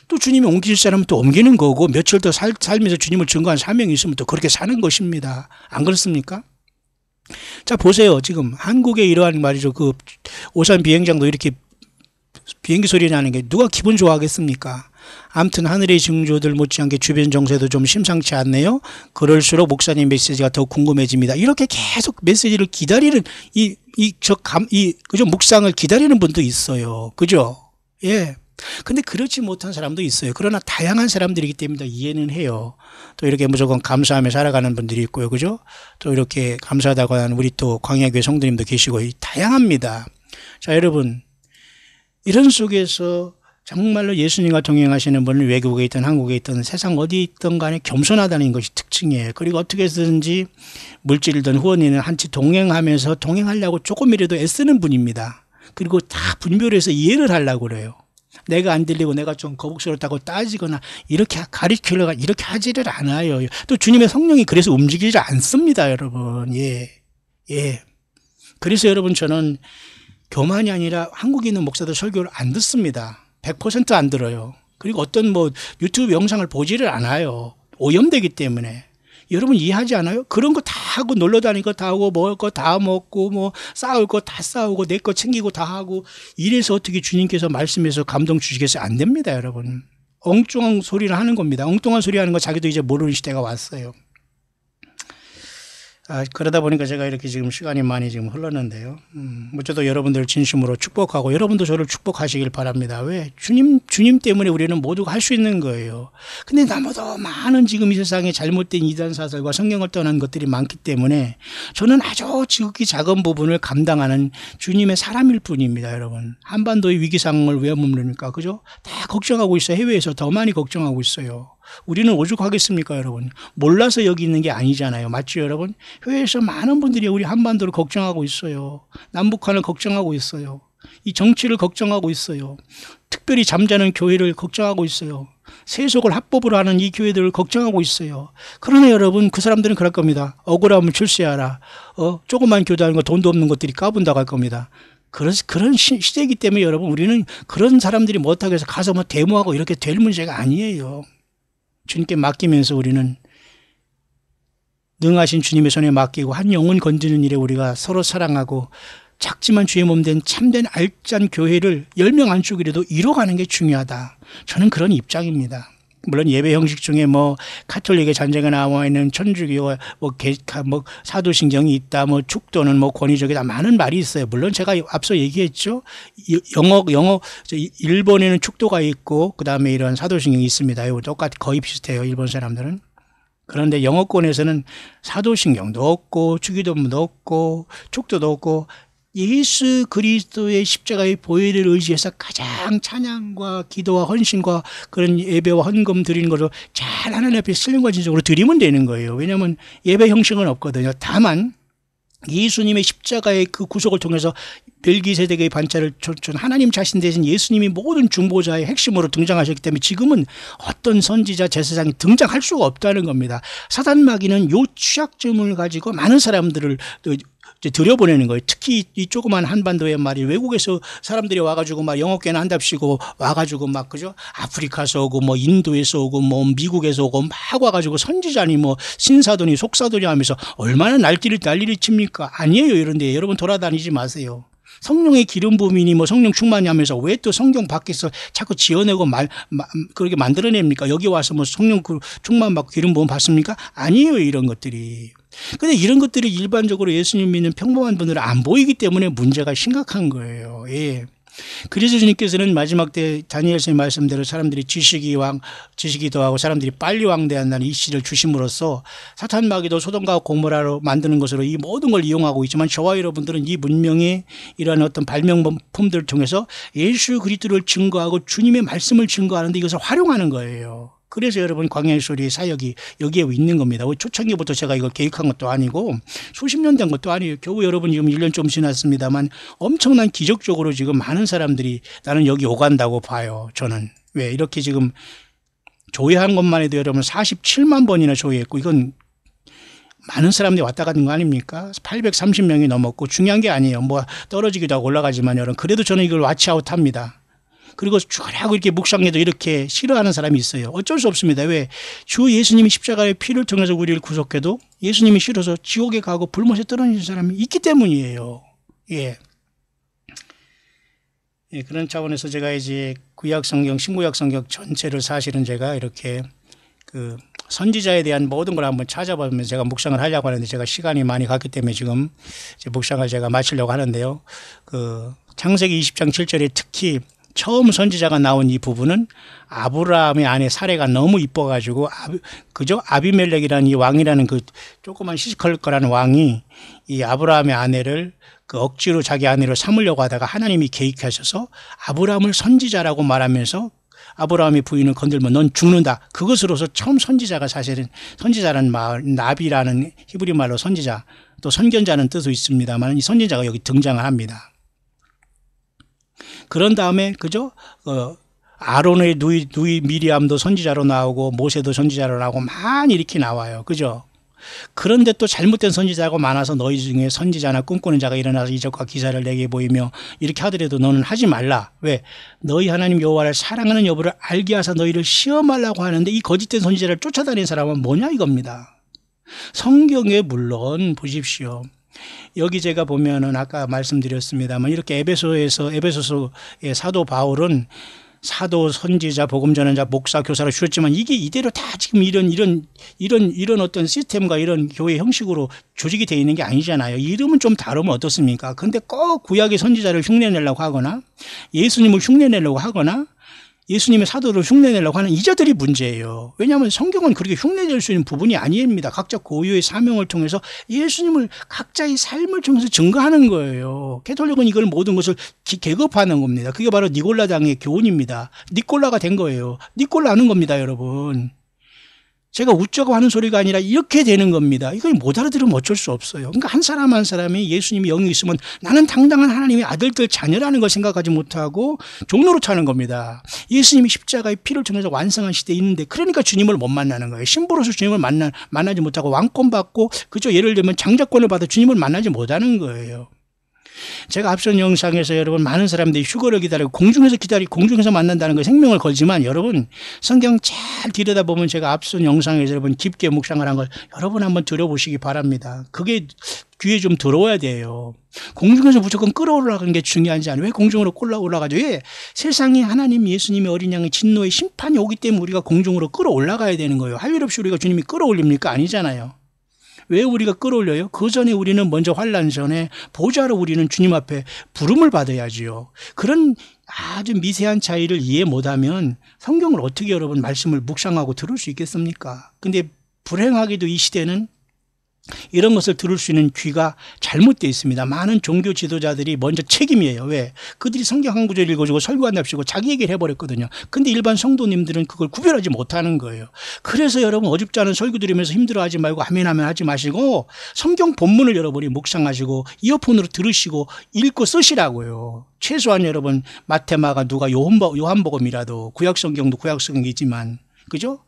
또 주님이 옮길 사람은 또 옮기는 거고 며칠 더 살면서 주님을 증거한 사명이 있으면 또 그렇게 사는 것입니다. 안 그렇습니까? 자, 보세요. 지금 한국의 이러한 말이죠. 그 오산 비행장도 이렇게 비행기 소리 나는 게 누가 기분 좋아하겠습니까? 아무튼 하늘의 징조들 못지않게 주변 정세도 좀 심상치 않네요. 그럴수록 목사님 메시지가 더 궁금해집니다. 이렇게 계속 메시지를 기다리는 그죠? 묵상을 기다리는 분도 있어요. 그죠? 근데 그렇지 못한 사람도 있어요. 그러나 다양한 사람들이기 때문에 이해는 해요. 또 이렇게 무조건 감사하며 살아가는 분들이 있고요. 그죠? 또 이렇게 감사하다고 하는 우리 또 광야교회 성도님도 계시고 다양합니다. 자, 여러분. 이런 속에서 정말로 예수님과 동행하시는 분은 외국에 있든 한국에 있든 세상 어디에 있든 간에 겸손하다는 것이 특징이에요. 그리고 어떻게 해서든지 물질이든 후원이든 한치 동행하면서 동행하려고 조금이라도 애쓰는 분입니다. 그리고 다 분별해서 이해를 하려고 그래요. 내가 안 들리고 내가 좀 거북스럽다고 따지거나 이렇게 가리키려고 이렇게 하지를 않아요. 또 주님의 성령이 그래서 움직이지 않습니다, 여러분. 그래서 여러분 저는 교만이 아니라 한국에 있는 목사들 설교를 안 듣습니다. 100% 안 들어요. 그리고 어떤 유튜브 영상을 보지를 않아요. 오염되기 때문에. 여러분 이해하지 않아요? 그런 거 다 하고 놀러 다니는 거 다 하고 먹을 거 다 먹고 싸울 거 다 싸우고 내 거 챙기고 다 하고 이래서 어떻게 주님께서 말씀해서 감동 주시겠어요? 안 됩니다, 여러분. 엉뚱한 소리를 하는 겁니다. 엉뚱한 소리 하는 거 자기도 이제 모르는 시대가 왔어요. 그러다 보니까 제가 이렇게 지금 시간이 많이 지금 흘렀는데요. 저도 여러분들 진심으로 축복하고 여러분도 저를 축복하시길 바랍니다. 왜? 주님 때문에 우리는 모두가 할 수 있는 거예요. 근데 너무도 많은 지금 이 세상에 잘못된 이단사설과 성경을 떠난 것들이 많기 때문에 저는 아주 지극히 작은 부분을 감당하는 주님의 사람일 뿐입니다, 여러분. 한반도의 위기 상황을 왜 머무릅니까? 그죠? 다 걱정하고 있어요. 해외에서 더 많이 걱정하고 있어요. 우리는 오죽하겠습니까, 여러분? 몰라서 여기 있는 게 아니잖아요. 맞죠, 여러분? 해외에서 많은 분들이 우리 한반도를 걱정하고 있어요. 남북한을 걱정하고 있어요. 이 정치를 걱정하고 있어요. 특별히 잠자는 교회를 걱정하고 있어요. 세속을 합법으로 하는 이 교회들을 걱정하고 있어요. 그러나 여러분, 그 사람들은 그럴 겁니다. 억울하면 출세하라. 조그만 교단과 돈도 없는 것들이 까분다고 할 겁니다. 그런 시대이기 때문에 여러분, 우리는 그런 사람들이 못하게 해서 가서 뭐 데모하고 이렇게 될 문제가 아니에요. 주님께 맡기면서 우리는 능하신 주님의 손에 맡기고 한 영혼 건지는 일에 우리가 서로 사랑하고 작지만 주의 몸 된 참된 알찬 교회를 10명 안쪽이라도 이뤄가는 게 중요하다. 저는 그런 입장입니다. 물론 예배 형식 중에 뭐 가톨릭의 잔재가 나와 있는 천주교, 뭐 사도신경이 있다, 뭐 축도는 뭐 권위적이다, 많은 말이 있어요. 물론 제가 앞서 얘기했죠. 일본에는 축도가 있고 그 다음에 이런 사도신경이 있습니다. 이거 똑같이 거의 비슷해요. 일본 사람들은. 그런데 영어권에서는 사도신경도 없고 주기도문도 없고 축도도 없고 예수 그리스도의 십자가의 보혈을 의지해서 가장 찬양과 기도와 헌신과 그런 예배와 헌금 드리는 것으로 잘 하나님 앞에 신령과 진정으로 드리면 되는 거예요. 왜냐하면 예배 형식은 없거든요. 다만 예수님의 십자가의 그 구속을 통해서 멜기세덱의 반차를 준 하나님 자신 대신 예수님이 모든 중보자의 핵심으로 등장하셨기 때문에 지금은 어떤 선지자 제사장이 등장할 수가 없다는 겁니다. 사단마귀는 요 취약점을 가지고 많은 사람들을 들여보내는 거예요. 특히 이 조그만 한반도에 말이 외국에서 사람들이 와가지고 막 영어교회나 한답시고 와가지고 막 그죠? 아프리카에서 오고 뭐 인도에서 오고 뭐 미국에서 오고 막 와가지고 선지자니 뭐 신사도니 속사도니 하면서 얼마나 난리를 칩니까? 아니에요. 이런데 여러분 돌아다니지 마세요. 성령의 기름 부음이니 뭐 성령 충만이 하면서 왜 또 성경 밖에서 자꾸 지어내고 그렇게 만들어냅니까? 여기 와서 뭐 성령 충만 받고 기름 부음 받습니까? 아니에요. 이런 것들이. 근데 이런 것들이 일반적으로 예수님 믿는 평범한 분들은 안 보이기 때문에 문제가 심각한 거예요. 예. 그래서 주님께서는 마지막 때 다니엘서의 말씀대로 사람들이 지식이 더하고 사람들이 빨리 왕대한다는 이 시를 주심으로써 사탄 마귀도 소돔과 고모라로 만드는 것으로 이 모든 걸 이용하고 있지만 저와 여러분들은 이 문명의 이러한 어떤 발명품들을 통해서 예수 그리스도를 증거하고 주님의 말씀을 증거하는데 이것을 활용하는 거예요. 그래서 여러분 광야의 소리의 사역이 여기에 있는 겁니다. 초창기부터 제가 이걸 계획한 것도 아니고 수십 년 된 것도 아니에요. 겨우 여러분 지금 1년 좀 지났습니다만 엄청난 기적적으로 지금 많은 사람들이 나는 여기 오간다고 봐요. 저는. 왜 이렇게 지금 조회한 것만 해도 여러분 47만 번이나 조회했고 이건 많은 사람들이 왔다 가는 거 아닙니까? 830명이 넘었고 중요한 게 아니에요. 뭐 떨어지기도 하고 올라가지만 여러분 그래도 저는 이걸 와치아웃합니다. 그리고 쭉 이렇게 묵상해도 이렇게 싫어하는 사람이 있어요. 어쩔 수 없습니다. 왜? 주 예수님이 십자가의 피를 통해서 우리를 구속해도 예수님이 싫어서 지옥에 가고 불못에 떨어지는 사람이 있기 때문이에요. 예. 예, 그런 차원에서 제가 이제 구약 성경, 신구약 성경 전체를 사실은 제가 이렇게 그 선지자에 대한 모든 걸 한번 찾아보면 제가 묵상을 하려고 하는데 제가 시간이 많이 갔기 때문에 지금 이제 묵상을 제가 마치려고 하는데요. 그 창세기 20장 7절에 특히 처음 선지자가 나온 이 부분은 아브라함의 아내 사레가 너무 이뻐가지고 그죠? 아비멜렉이라는 이 왕이라는 그 조그만 시시컬거라는 왕이 이 아브라함의 아내를 그 억지로 자기 아내로 삼으려고 하다가 하나님이 개입하셔서 아브라함을 선지자라고 말하면서 아브라함의 부인을 건들면 넌 죽는다. 그것으로서 처음 선지자가 사실은 선지자라는 말 나비라는 히브리 말로 선지자 또 선견자는 뜻도 있습니다만 이 선지자가 여기 등장을 합니다. 그런 다음에 그죠? 아론의 누이 미리암도 선지자로 나오고 모세도 선지자로 나오고 많이 이렇게 나와요. 그죠? 그런데 또 잘못된 선지자가 많아서 너희 중에 선지자나 꿈꾸는 자가 일어나서 이적과 기사를 내게 보이며 이렇게 하더라도 너는 하지 말라. 왜? 너희 하나님 여호와를 사랑하는 여부를 알게 하사 너희를 시험하려고 하는데 이 거짓된 선지자를 쫓아다니는 사람은 뭐냐 이겁니다. 성경에 물론 보십시오. 여기 제가 보면은 아까 말씀드렸습니다만 이렇게 에베소서의 사도 바울은 사도, 선지자, 복음 전환자, 목사, 교사를 주셨지만 이게 이대로 다 지금 이런 어떤 시스템과 이런 교회 형식으로 조직이 되어 있는 게 아니잖아요. 이름은 좀 다르면 어떻습니까? 근데 꼭 구약의 선지자를 흉내내려고 하거나 예수님을 흉내내려고 하거나 예수님의 사도를 흉내내려고 하는 이자들이 문제예요. 왜냐하면 성경은 그렇게 흉내낼 수 있는 부분이 아닙니다. 각자 고유의 사명을 통해서 예수님을 각자의 삶을 통해서 증거하는 거예요. 가톨릭은 이걸 모든 것을 계급하는 겁니다. 그게 바로 니골라당의 교훈입니다. 니콜라가 된 거예요. 니콜라 하는 겁니다, 여러분. 제가 웃자고 하는 소리가 아니라 이렇게 되는 겁니다. 이걸 못 알아들으면 어쩔 수 없어요. 그러니까 한 사람 한 사람이 예수님이 영이 있으면 나는 당당한 하나님의 아들들 자녀라는 걸 생각하지 못하고 종로로 차는 겁니다. 예수님이 십자가의 피를 통해서 완성한 시대에 있는데 그러니까 주님을 못 만나는 거예요. 신부로서 주님을 만나지 못하고 왕권 받고 그죠? 예를 들면 장자권을 받아 주님을 만나지 못하는 거예요. 제가 앞선 영상에서 여러분 많은 사람들이 휴거를 기다리고 공중에서 만난다는 거 생명을 걸지만 여러분 성경 잘 들여다보면 제가 앞선 영상에서 여러분 깊게 묵상을 한 걸 여러분 한번 들어보시기 바랍니다. 그게 귀에 좀 들어와야 돼요. 공중에서 무조건 끌어올라가는 게 중요한지 아니에요. 왜 공중으로 올라가죠? 왜? 세상에 하나님 예수님의 어린 양의 진노의 심판이 오기 때문에 우리가 공중으로 끌어올라가야 되는 거예요. 할 일 없이 우리가 주님이 끌어올립니까? 아니잖아요. 왜 우리가 끌어올려요? 그 전에 우리는 먼저 환난 전에 보좌로 우리는 주님 앞에 부름을 받아야지요. 그런 아주 미세한 차이를 이해 못하면 성경을 어떻게 여러분 말씀을 묵상하고 들을 수 있겠습니까? 근데 불행하게도 이 시대는 이런 것을 들을 수 있는 귀가 잘못되어 있습니다. 많은 종교 지도자들이 먼저 책임이에요. 왜? 그들이 성경 한 구절 읽어주고 설교한답시고 자기 얘기를 해버렸거든요. 근데 일반 성도님들은 그걸 구별하지 못하는 거예요. 그래서 여러분 어줍지 않은 설교 들으면서 힘들어하지 말고 아멘 하지 마시고 성경 본문을 여러분이 묵상하시고 이어폰으로 들으시고 읽고 쓰시라고요. 최소한 여러분 마태, 마가, 누가, 요한복음이라도 구약성경도 구약성경이지만 그죠?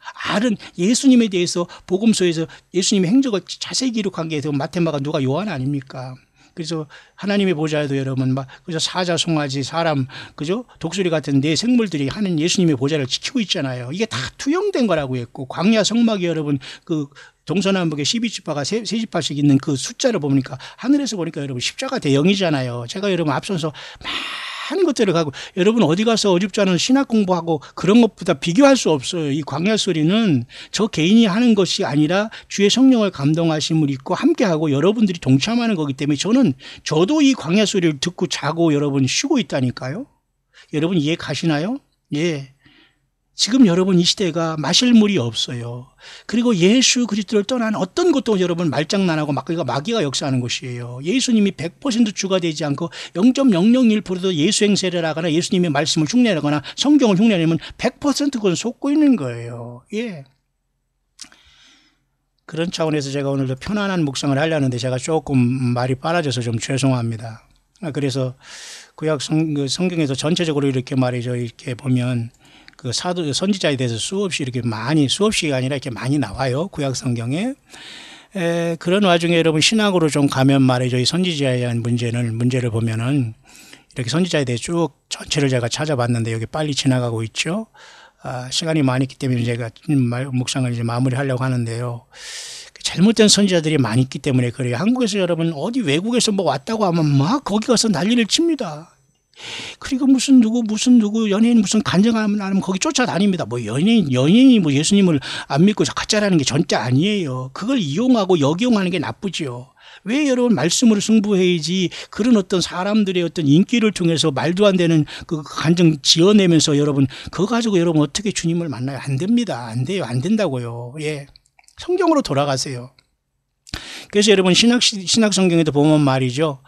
예수님에 대해서 복음서에서 예수님의 행적을 자세히 기록한 게 마태마가 누가 요한 아닙니까? 그래서 하나님의 보좌에도 여러분 그죠? 사자, 송아지, 사람, 그죠? 독수리 같은 네 생물들이 하는 예수님의 보좌를 지키고 있잖아요. 이게 다 투영된 거라고 했고 광야 성막이 여러분 그 동서남북에 12지파가 세 지파씩 있는 그 숫자를 보니까 하늘에서 보니까 여러분 십자가 대형이잖아요. 제가 여러분 앞서서 많은 것들을 가고 여러분 어디 가서 어줍지 않은 신학 공부하고 그런 것보다 비교할 수 없어요. 이 광야 소리는 저 개인이 하는 것이 아니라 주의 성령을 감동하심을 입고 함께하고 여러분들이 동참하는 거기 때문에 저도 이 광야 소리를 듣고 자고 여러분 쉬고 있다니까요. 여러분 이해 가시나요? 예. 지금 여러분 이 시대가 마실 물이 없어요. 그리고 예수 그리스도를 떠난 어떤 것도 여러분 말장난하고 마귀가 역사하는 것이에요. 예수님이 100% 주가 되지 않고 0.001%도 예수 행세를 하거나 예수님의 말씀을 흉내내거나 성경을 흉내내면 100% 그건 속고 있는 거예요. 예. 그런 차원에서 제가 오늘도 편안한 묵상을 하려는데 제가 조금 말이 빨라져서 좀 죄송합니다. 그래서 구약 성경에서 전체적으로 이렇게 말이죠. 이렇게 보면 그 선지자에 대해서 수없이가 아니라 이렇게 많이 나와요. 구약 성경에. 그런 와중에 여러분 신학으로 좀 가면 말이죠. 이 선지자에 대한 문제를 보면은 이렇게 선지자에 대해 쭉 전체를 제가 찾아봤는데 여기 빨리 지나가고 있죠. 시간이 많이 있기 때문에 제가 묵상을 이제 마무리하려고 하는데요. 잘못된 선지자들이 많이 있기 때문에 그래요. 한국에서 여러분 어디 외국에서 왔다고 하면 막 거기 가서 난리를 칩니다. 그리고 무슨 누구 연예인 무슨 간증하면 하면 거기 쫓아다닙니다. 연예인이 예수님을 안 믿고 가짜라는 게 전자 아니에요. 그걸 이용하고 역이용하는 게 나쁘지요. 왜 여러분 말씀으로 승부해야지 그런 어떤 사람들의 어떤 인기를 통해서 말도 안 되는 그 간증 지어내면서 여러분 그거 가지고 여러분 어떻게 주님을 만나요? 안 됩니다. 안 돼요. 안 된다고요. 예. 성경으로 돌아가세요. 그래서 여러분 신학 성경에도 보면 말이죠.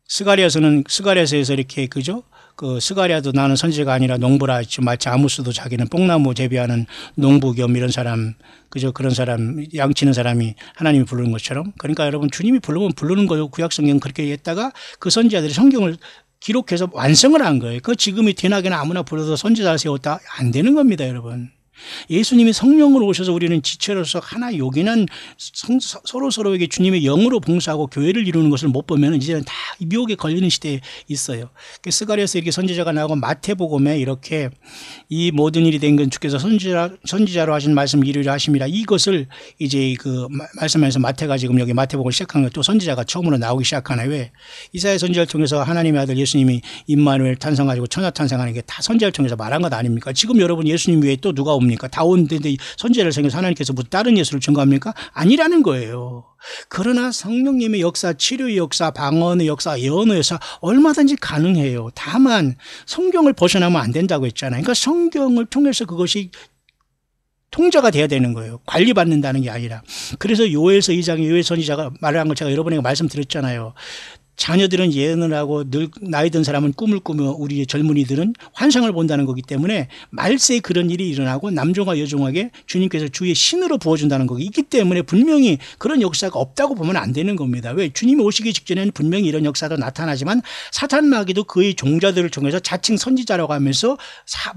스가랴서에서 이렇게 그죠? 스가랴도 나는 선지자가 아니라 농부라 했죠. 마치 아모스도 자기는 뽕나무 재배하는 농부 겸 이런 사람, 그죠? 그런 사람, 양치는 사람이 하나님이 부르는 것처럼. 그러니까 여러분 주님이 부르면 부르는 거요. 구약 성경 그렇게 했다가 그 선지자들이 성경을 기록해서 완성을 한 거예요. 그 지금이 대낮에나 아무나 불러서 선지자를 세웠다? 안 되는 겁니다, 여러분. 예수님이 성령으로 오셔서 우리는 지체로서 하나 요긴한 서로에게 주님의 영으로 봉사하고 교회를 이루는 것을 못 보면 이제는 다 미혹에 걸리는 시대에 있어요. 스가랴에서 이렇게 선지자가 나오고 마태복음에 이렇게 이 모든 일이 된 건 주께서 선지자로 하신 말씀 이루려 하심이라 이것을 이제 그 말씀에서 마태가 지금 여기 마태복음을 시작한 것 또 선지자가 처음으로 나오기 시작하나요? 왜? 이사야 선지자를 통해서 하나님의 아들 예수님이 임마누엘 탄생하시고 천하 탄생하는 게 다 선지자를 통해서 말한 것 아닙니까? 지금 여러분 예수님 외에 또 누가 옵니까? 다 오는데 선지자를 생겨서 하나님께서 무슨 다른 예수를 증거합니까? 아니라는 거예요. 그러나 성령님의 역사, 치료의 역사, 방언의 역사, 예언의 역사 얼마든지 가능해요. 다만 성경을 벗어나면 안 된다고 했잖아요. 그러니까 성경을 통해서 그것이 통제가 돼야 되는 거예요. 관리받는다는 게 아니라. 그래서 요엘서 2장에 요엘 선지자가 말을 한 걸 제가 여러분에게 말씀드렸잖아요. 자녀들은 예언을 하고 늘 나이 든 사람은 꿈을 꾸며 우리의 젊은이들은 환상을 본다는 거기 때문에 말세에 그런 일이 일어나고 남종과 여종에게 주님께서 주의 신으로 부어준다는 거기 있기 때문에 분명히 그런 역사가 없다고 보면 안 되는 겁니다. 왜? 주님이 오시기 직전에는 분명히 이런 역사도 나타나지만 사탄 마귀도 그의 종자들을 통해서 자칭 선지자라고 하면서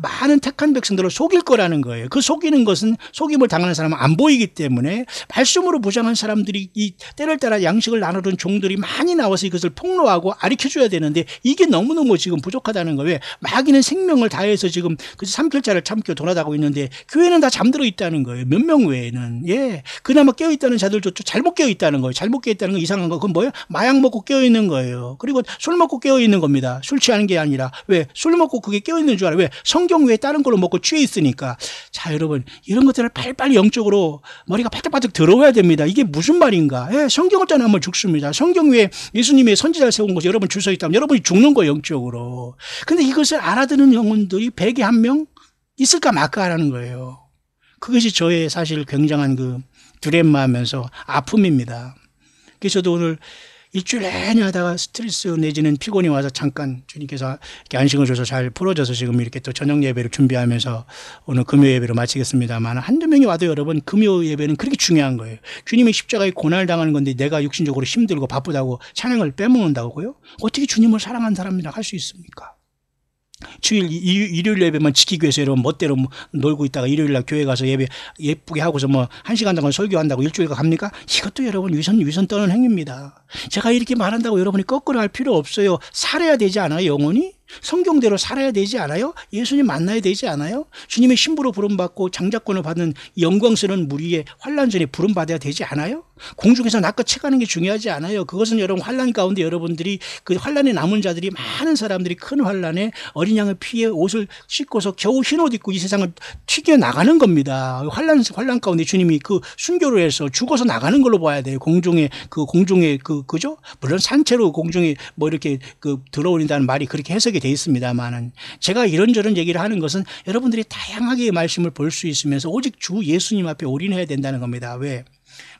많은 택한 백성들을 속일 거라는 거예요. 그 속이는 것은 속임을 당하는 사람은 안 보이기 때문에 말씀으로 무장한 사람들이 이 때를 따라 양식을 나누던 종들이 많이 나와서 이것을 폭로하고 가르쳐줘야 되는데 이게 너무너무 지금 부족하다는 거예요. 마귀는 생명을 다해서 지금 그 삼킬자를 참고 돌아다니고 있는데 교회는 다 잠들어 있다는 거예요. 몇 명 외에는. 예. 그나마 깨어있다는 자들조차 잘못 깨어있다는 거예요. 잘못 깨어있다는 건 이상한 거. 그건 뭐예요? 마약 먹고 깨어있는 거예요. 그리고 술 먹고 깨어있는 겁니다. 술 취하는 게 아니라. 왜? 술 먹고 그게 깨어있는 줄 알아요. 왜? 성경 외에 다른 걸로 먹고 취해 있으니까. 자, 여러분. 이런 것들을 빨리빨리 영적으로 머리가 바짝바짝 들어와야 됩니다. 이게 무슨 말인가? 예, 성경을 전하면 죽습니다. 성경 외에 예수님의 선지자를 세운 것이 여러분 줄 서 있다면 여러분이 죽는 거예요, 영적으로. 근데 이것을 알아듣는 영혼들이 100에 1명 있을까 말까 하라는 거예요. 그것이 저의 사실 굉장한 그 두렘마하면서 아픔입니다. 그래서 저도 오늘 일주일 내내 하다가 스트레스 내지는 피곤이 와서 잠깐 주님께서 이렇게 안식을 줘서 잘 풀어줘서 지금 이렇게 또 저녁 예배를 준비하면서 오늘 금요 예배로 마치겠습니다만 한두 명이 와도 여러분 금요 예배는 그렇게 중요한 거예요. 주님의 십자가에 고난을 당하는 건데 내가 육신적으로 힘들고 바쁘다고 찬양을 빼먹는다고요? 어떻게 주님을 사랑하는 사람이라 할 수 있습니까? 주일 일요일 예배만 지키기 위해서 여러분 멋대로 놀고 있다가 일요일날 교회 가서 예배 예쁘게 하고서 뭐 1시간 동안 설교한다고 일주일간 갑니까? 이것도 여러분 위선 떠는 행위입니다. 제가 이렇게 말한다고 여러분이 거꾸로 할 필요 없어요. 살아야 되지 않아요, 영혼이? 성경대로 살아야 되지 않아요? 예수님 만나야 되지 않아요? 주님의 신부로 부름받고 장자권을 받는 영광스러운 무리의 환난전에 부름받아야 되지 않아요? 공중에서 낚아 채가는 게 중요하지 않아요? 그것은 여러분 환난 가운데 여러분들이 그 환난에 남은 자들이 많은 사람들이 큰 환난에 어린 양의 피에 옷을 씻고서 겨우 흰 옷 입고 이 세상을 튀겨 나가는 겁니다. 환난 가운데 주님이 그 순교를 해서 죽어서 나가는 걸로 봐야 돼요. 공중에 그죠? 물론 산채로 공중에 뭐 이렇게 그 들어올린다는 말이 그렇게 해석이 돼 있습니다만은 제가 이런저런 얘기를 하는 것은 여러분들이 다양하게 말씀을 볼 수 있으면서 오직 주 예수님 앞에 올인해야 된다는 겁니다. 왜?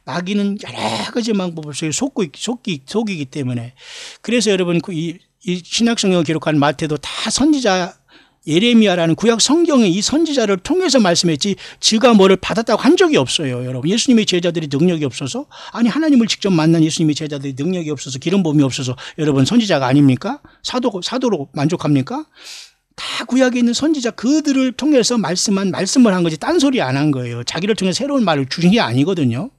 마귀는 여러 가지 방법을 속이기 때문에. 그래서 여러분 이 신약성경을 기록한 마태도 다 선지자 예레미야라는 구약 성경의 이 선지자를 통해서 말씀했지 지가 뭐를 받았다고 한 적이 없어요. 여러분 예수님의 제자들이 능력이 없어서 아니 하나님을 직접 만난 예수님의 제자들이 능력이 없어서 기름 부음이 없어서 여러분 선지자가 아닙니까? 사도로 만족합니까? 다 구약에 있는 선지자 그들을 통해서 말씀을 한 거지 딴소리 안 한 거예요. 자기를 통해 새로운 말을 주신 게 아니거든요.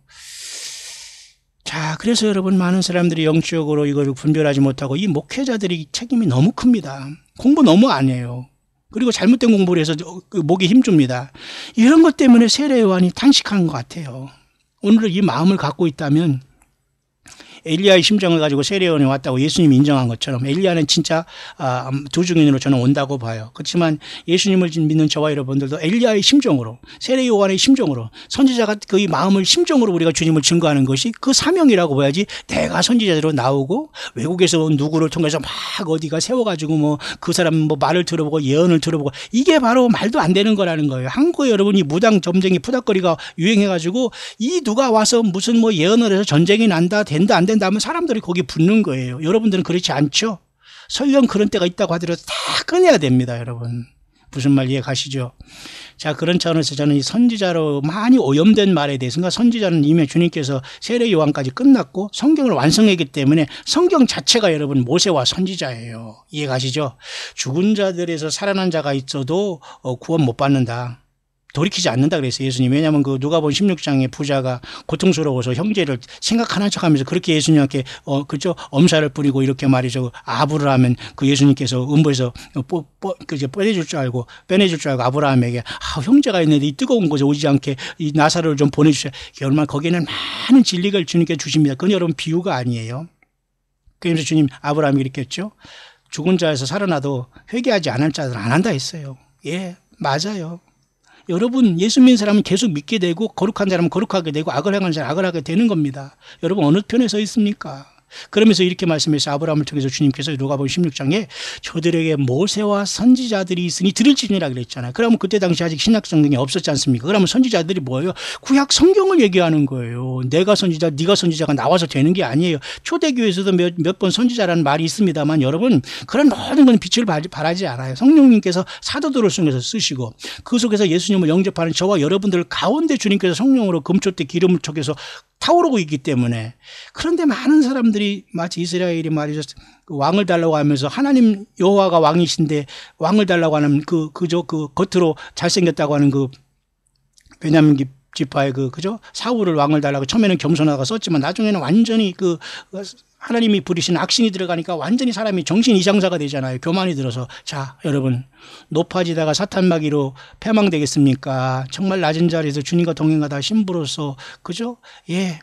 자, 그래서 여러분 많은 사람들이 영적으로 이걸 분별하지 못하고 이 목회자들이 책임이 너무 큽니다. 공부 너무 안 해요. 그리고 잘못된 공부를 해서 목에 힘줍니다. 이런 것 때문에 세례 요한이 탄식하는 것 같아요. 오늘 이 마음을 갖고 있다면 엘리야의 심정을 가지고 세례 요한이 왔다고 예수님이 인정한 것처럼 엘리야는 진짜 두 증인으로 저는 온다고 봐요. 그렇지만 예수님을 믿는 저와 여러분들도 엘리야의 심정으로 세례 요한의 심정으로 선지자가 그의 마음을 심정으로 우리가 주님을 증거하는 것이 그 사명이라고 봐야지 내가 선지자로 나오고 외국에서 온 누구를 통해서 막 어디가 세워가지고 뭐 그 사람 뭐 말을 들어보고 예언을 들어보고 이게 바로 말도 안 되는 거라는 거예요. 한국에 여러분이 무당 점쟁이 푸닥거리가 유행해가지고 이 누가 와서 무슨 뭐 예언을 해서 전쟁이 난다 된다 안 된다 하면 사람들이 거기 붙는 거예요. 여러분들은 그렇지 않죠? 설령 그런 때가 있다고 하더라도 다 꺼내야 됩니다, 여러분. 무슨 말 이해 가시죠? 자, 그런 차원에서 저는 이 선지자로 많이 오염된 말에 대해서, 그러니까 선지자는 이미 주님께서 세례 요한까지 끝났고 성경을 완성했기 때문에 성경 자체가 여러분 모세와 선지자예요. 이해 가시죠? 죽은 자들에서 살아난 자가 있어도 구원 못 받는다. 돌이키지 않는다 그랬어요, 예수님. 왜냐하면 그 누가복음 16장의 부자가 고통스러워서 형제를 생각하는 척 하면서 그렇게 예수님께, 그죠? 엄살을 뿌리고 이렇게 말이죠. 아부를 하면 그 예수님께서 음부에서 빼내줄 줄 알고 아브라함에게, 형제가 있는데 이 뜨거운 곳에 오지 않게 이 나사로를 좀 보내주세요. 얼마나 거기에는 많은 진리가 주님께 주십니다. 그건 여러분 비유가 아니에요. 그래서 주님, 아브라함이 이렇게 했죠. 죽은 자에서 살아나도 회개하지 않을 자들은 안 한다 했어요. 예, 맞아요. 여러분 예수 믿는 사람은 계속 믿게 되고 거룩한 사람은 거룩하게 되고 악을 행하는 사람은 악을 하게 되는 겁니다. 여러분 어느 편에 서 있습니까? 그러면서 이렇게 말씀해서 아브라함을 통해서 주님께서 누가복음 16장에 저들에게 모세와 선지자들이 있으니 들을지니라 그랬잖아요. 그러면 그때 당시 아직 신약 성경이 없었지 않습니까? 그러면 선지자들이 뭐예요? 구약 성경을 얘기하는 거예요. 내가 선지자, 네가 선지자가 나와서 되는 게 아니에요. 초대교회에서도 몇 번 선지자라는 말이 있습니다만 여러분, 그런 모든 건 빛을 발하지 않아요. 성령님께서 사도들을 통해서 쓰시고 그 속에서 예수님을 영접하는 저와 여러분들 가운데 주님께서 성령으로 금초 때 기름을 통해서 타오르고 있기 때문에. 그런데 많은 사람들이 마치 이스라엘이 말이죠, 왕을 달라고 하면서 하나님 여호와가 왕이신데 왕을 달라고 하는 그 겉으로 잘생겼다고 하는 그 베냐민 지파의 그죠 사울을 왕을 달라고 처음에는 겸손하다가 썼지만 나중에는 완전히 하나님이 부리신 악신이 들어가니까 완전히 사람이 정신 이상자가 되잖아요. 교만이 들어서. 자, 여러분, 높아지다가 사탄마귀로 패망되겠습니까? 정말 낮은 자리에서 주님과 동행하다 신부로서, 그죠? 예.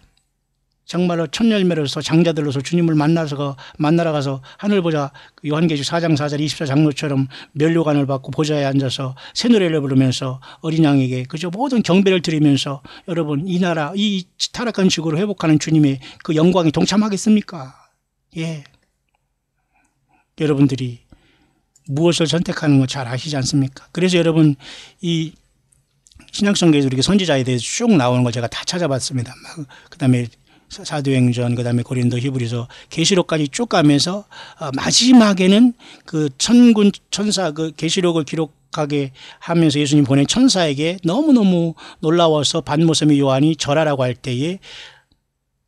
정말로 첫 열매로서 장자들로서 주님을 만나러 가서 하늘 보자, 요한계시록 4장 4절 24장로처럼 면류관을 받고 보좌에 앉아서 새 노래를 부르면서 어린 양에게 그저 모든 경배를 드리면서 여러분 이 나라 이 타락한 지구를 회복하는 주님의 그 영광에 동참하겠습니까? 예. 여러분들이 무엇을 선택하는 거 잘 아시지 않습니까? 그래서 여러분 이 신약성경에서 이렇게 선지자에 대해서 쭉 나오는 걸 제가 다 찾아봤습니다. 그다음에 사도행전, 그 다음에 고린도, 히브리서, 계시록까지 쭉 가면서 마지막에는 그 천군 천사 그 계시록을 기록하게 하면서 예수님 보낸 천사에게 너무너무 놀라워서 반모섬의 요한이 절하라고 할 때에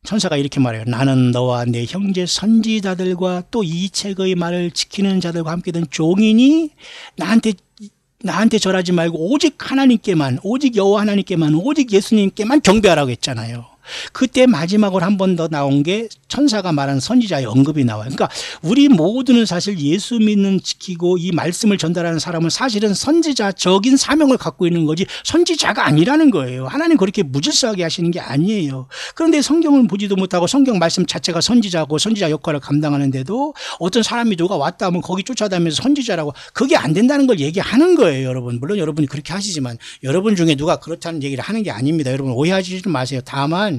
천사가 이렇게 말해요. 나는 너와 내 형제 선지자들과 또 이 책의 말을 지키는 자들과 함께 된 종이니 나한테 절하지 말고 오직 하나님께만, 오직 여호와 하나님께만, 오직 예수님께만 경배하라고 했잖아요. 그때 마지막으로 한 번 더 나온 게 천사가 말한 선지자의 언급이 나와요. 그러니까 우리 모두는 사실 예수 믿는 지키고 이 말씀을 전달하는 사람은 사실은 선지자적인 사명을 갖고 있는 거지 선지자가 아니라는 거예요. 하나님 그렇게 무질서하게 하시는 게 아니에요. 그런데 성경을 보지도 못하고 성경 말씀 자체가 선지자고 선지자 역할을 감당하는데도 어떤 사람이 누가 왔다 하면 거기 쫓아다니면서 선지자라고, 그게 안 된다는 걸 얘기하는 거예요, 여러분. 물론 여러분이 그렇게 하시지만 여러분 중에 누가 그렇다는 얘기를 하는 게 아닙니다. 여러분 오해하지 마세요. 다만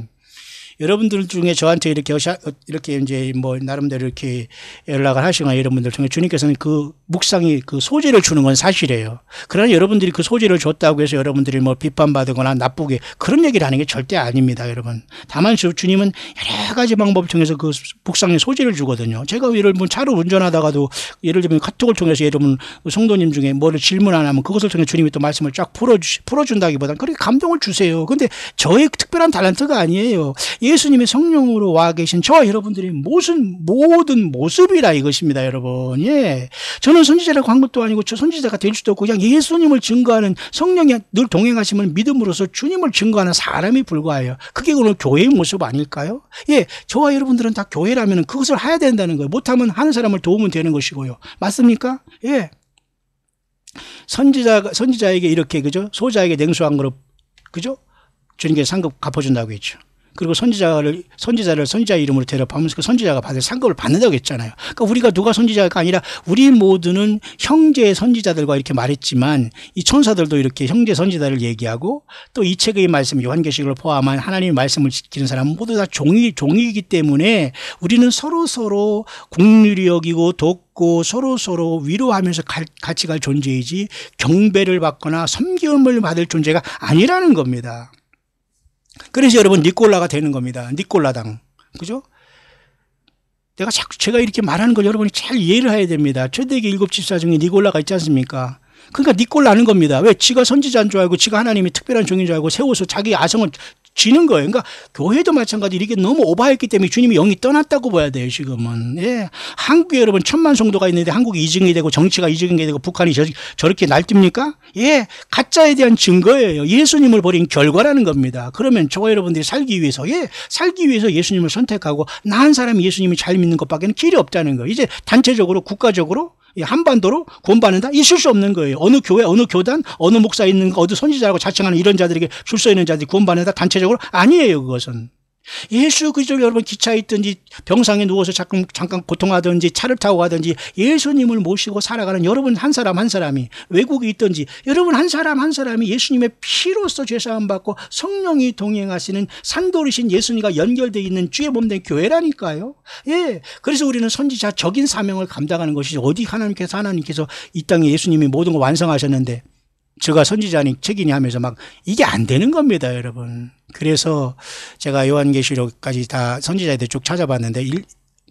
여러분들 중에 저한테 이렇게 이제 뭐 나름대로 이렇게 연락을 하시거나 여러분들 중에 주님께서는 그 묵상이 그 소재를 주는 건 사실이에요. 그러나 여러분들이 그 소재를 줬다고 해서 여러분들이 뭐 비판받거나 나쁘게 그런 얘기를 하는 게 절대 아닙니다, 여러분. 다만 주님은 여러 가지 방법을 통해서 그 묵상의 소재를 주거든요. 제가 예를 들면 차로 운전하다가도 예를 들면 카톡을 통해서 여러분 성도님 중에 뭐를 질문 안 하면 그것을 통해 주님이 또 말씀을 쫙 풀어준다기보다는 그렇게 감동을 주세요. 근데 저의 특별한 탤런트가 아니에요. 예수님의 성령으로 와 계신 저와 여러분들이 모든 모습이라 이것입니다, 여러분. 예. 저는 선지자라고 한 것도 아니고 저 선지자가 될 수도 없고 그냥 예수님을 증거하는, 성령이 늘 동행하시면 믿음으로써 주님을 증거하는 사람이 불과해요. 그게 오늘 교회의 모습 아닐까요? 예. 저와 여러분들은 다 교회라면 그것을 해야 된다는 거예요. 못하면 하는 사람을 도우면 되는 것이고요. 맞습니까? 예. 선지자에게 이렇게, 그죠? 소자에게 냉수한 거로, 그죠? 주님께서 상급 갚아준다고 했죠. 그리고 선지자를 선지자 이름으로 대접하면서 그 선지자가 받을 상급을 받는다고 했잖아요. 그러니까 우리가 누가 선지자가 아니라 우리 모두는 형제 선지자들과 이렇게 말했지만 이 천사들도 이렇게 형제 선지자를 얘기하고 또 이 책의 말씀 요한계시록을 포함한 하나님의 말씀을 지키는 사람은 모두 다 종이기 때문에 우리는 서로 긍휼히 여기고 돕고 서로 위로하면서 같이 갈 존재이지 경배를 받거나 섬김을 받을 존재가 아니라는 겁니다. 그래서 여러분 니콜라가 되는 겁니다. 니콜라당. 그죠? 제가 이렇게 말하는 걸 여러분이 잘 이해를 해야 됩니다. 초대기 7집사 중에 니콜라가 있지 않습니까? 그러니까 니콜라는 겁니다. 왜? 지가 선지자인 줄 알고 지가 하나님이 특별한 종인 줄 알고 세워서 자기 아성을 쥐는 거예요. 그러니까 교회도 마찬가지 이게 너무 오버했기 때문에 주님이 영이 떠났다고 봐야 돼요, 지금은. 예. 한국에 여러분 1000만 성도가 있는데 한국이 2등이 되고 정치가 2등이 되고 북한이 저렇게 날뛰니까? 예. 가짜에 대한 증거예요. 예수님을 버린 결과라는 겁니다. 그러면 저와 여러분들이 살기 위해서 예수님을 선택하고 나 한 사람이 예수님을 잘 믿는 것밖에 길이 없다는 거예요. 이제 단체적으로 국가적으로 한반도로 구원받는다? 있을 수 없는 거예요. 어느 교회, 어느 교단, 어느 목사 있는 거, 어느 선지자라고 자칭하는 이런 자들에게 줄 서 있는 자들이 구원받는다? 단체적으로? 아니에요, 그것은. 예수 그리스도 여러분 기차에 있든지 병상에 누워서 잠깐 고통하든지 차를 타고 가든지 예수님을 모시고 살아가는 여러분 한 사람 한 사람이 외국에 있든지 여러분 한 사람 한 사람이 예수님의 피로써 죄사함 받고 성령이 동행하시는 산돌이신 예수님과 연결되어 있는 주의 몸된 교회라니까요. 예, 그래서 우리는 선지자적인 사명을 감당하는 것이지 어디 하나님께서 이 땅에 예수님이 모든 걸 완성하셨는데 제가 선지자니 책이니 하면서 막 이게 안 되는 겁니다, 여러분. 그래서 제가 요한계시록까지 다 선지자들 쭉 찾아봤는데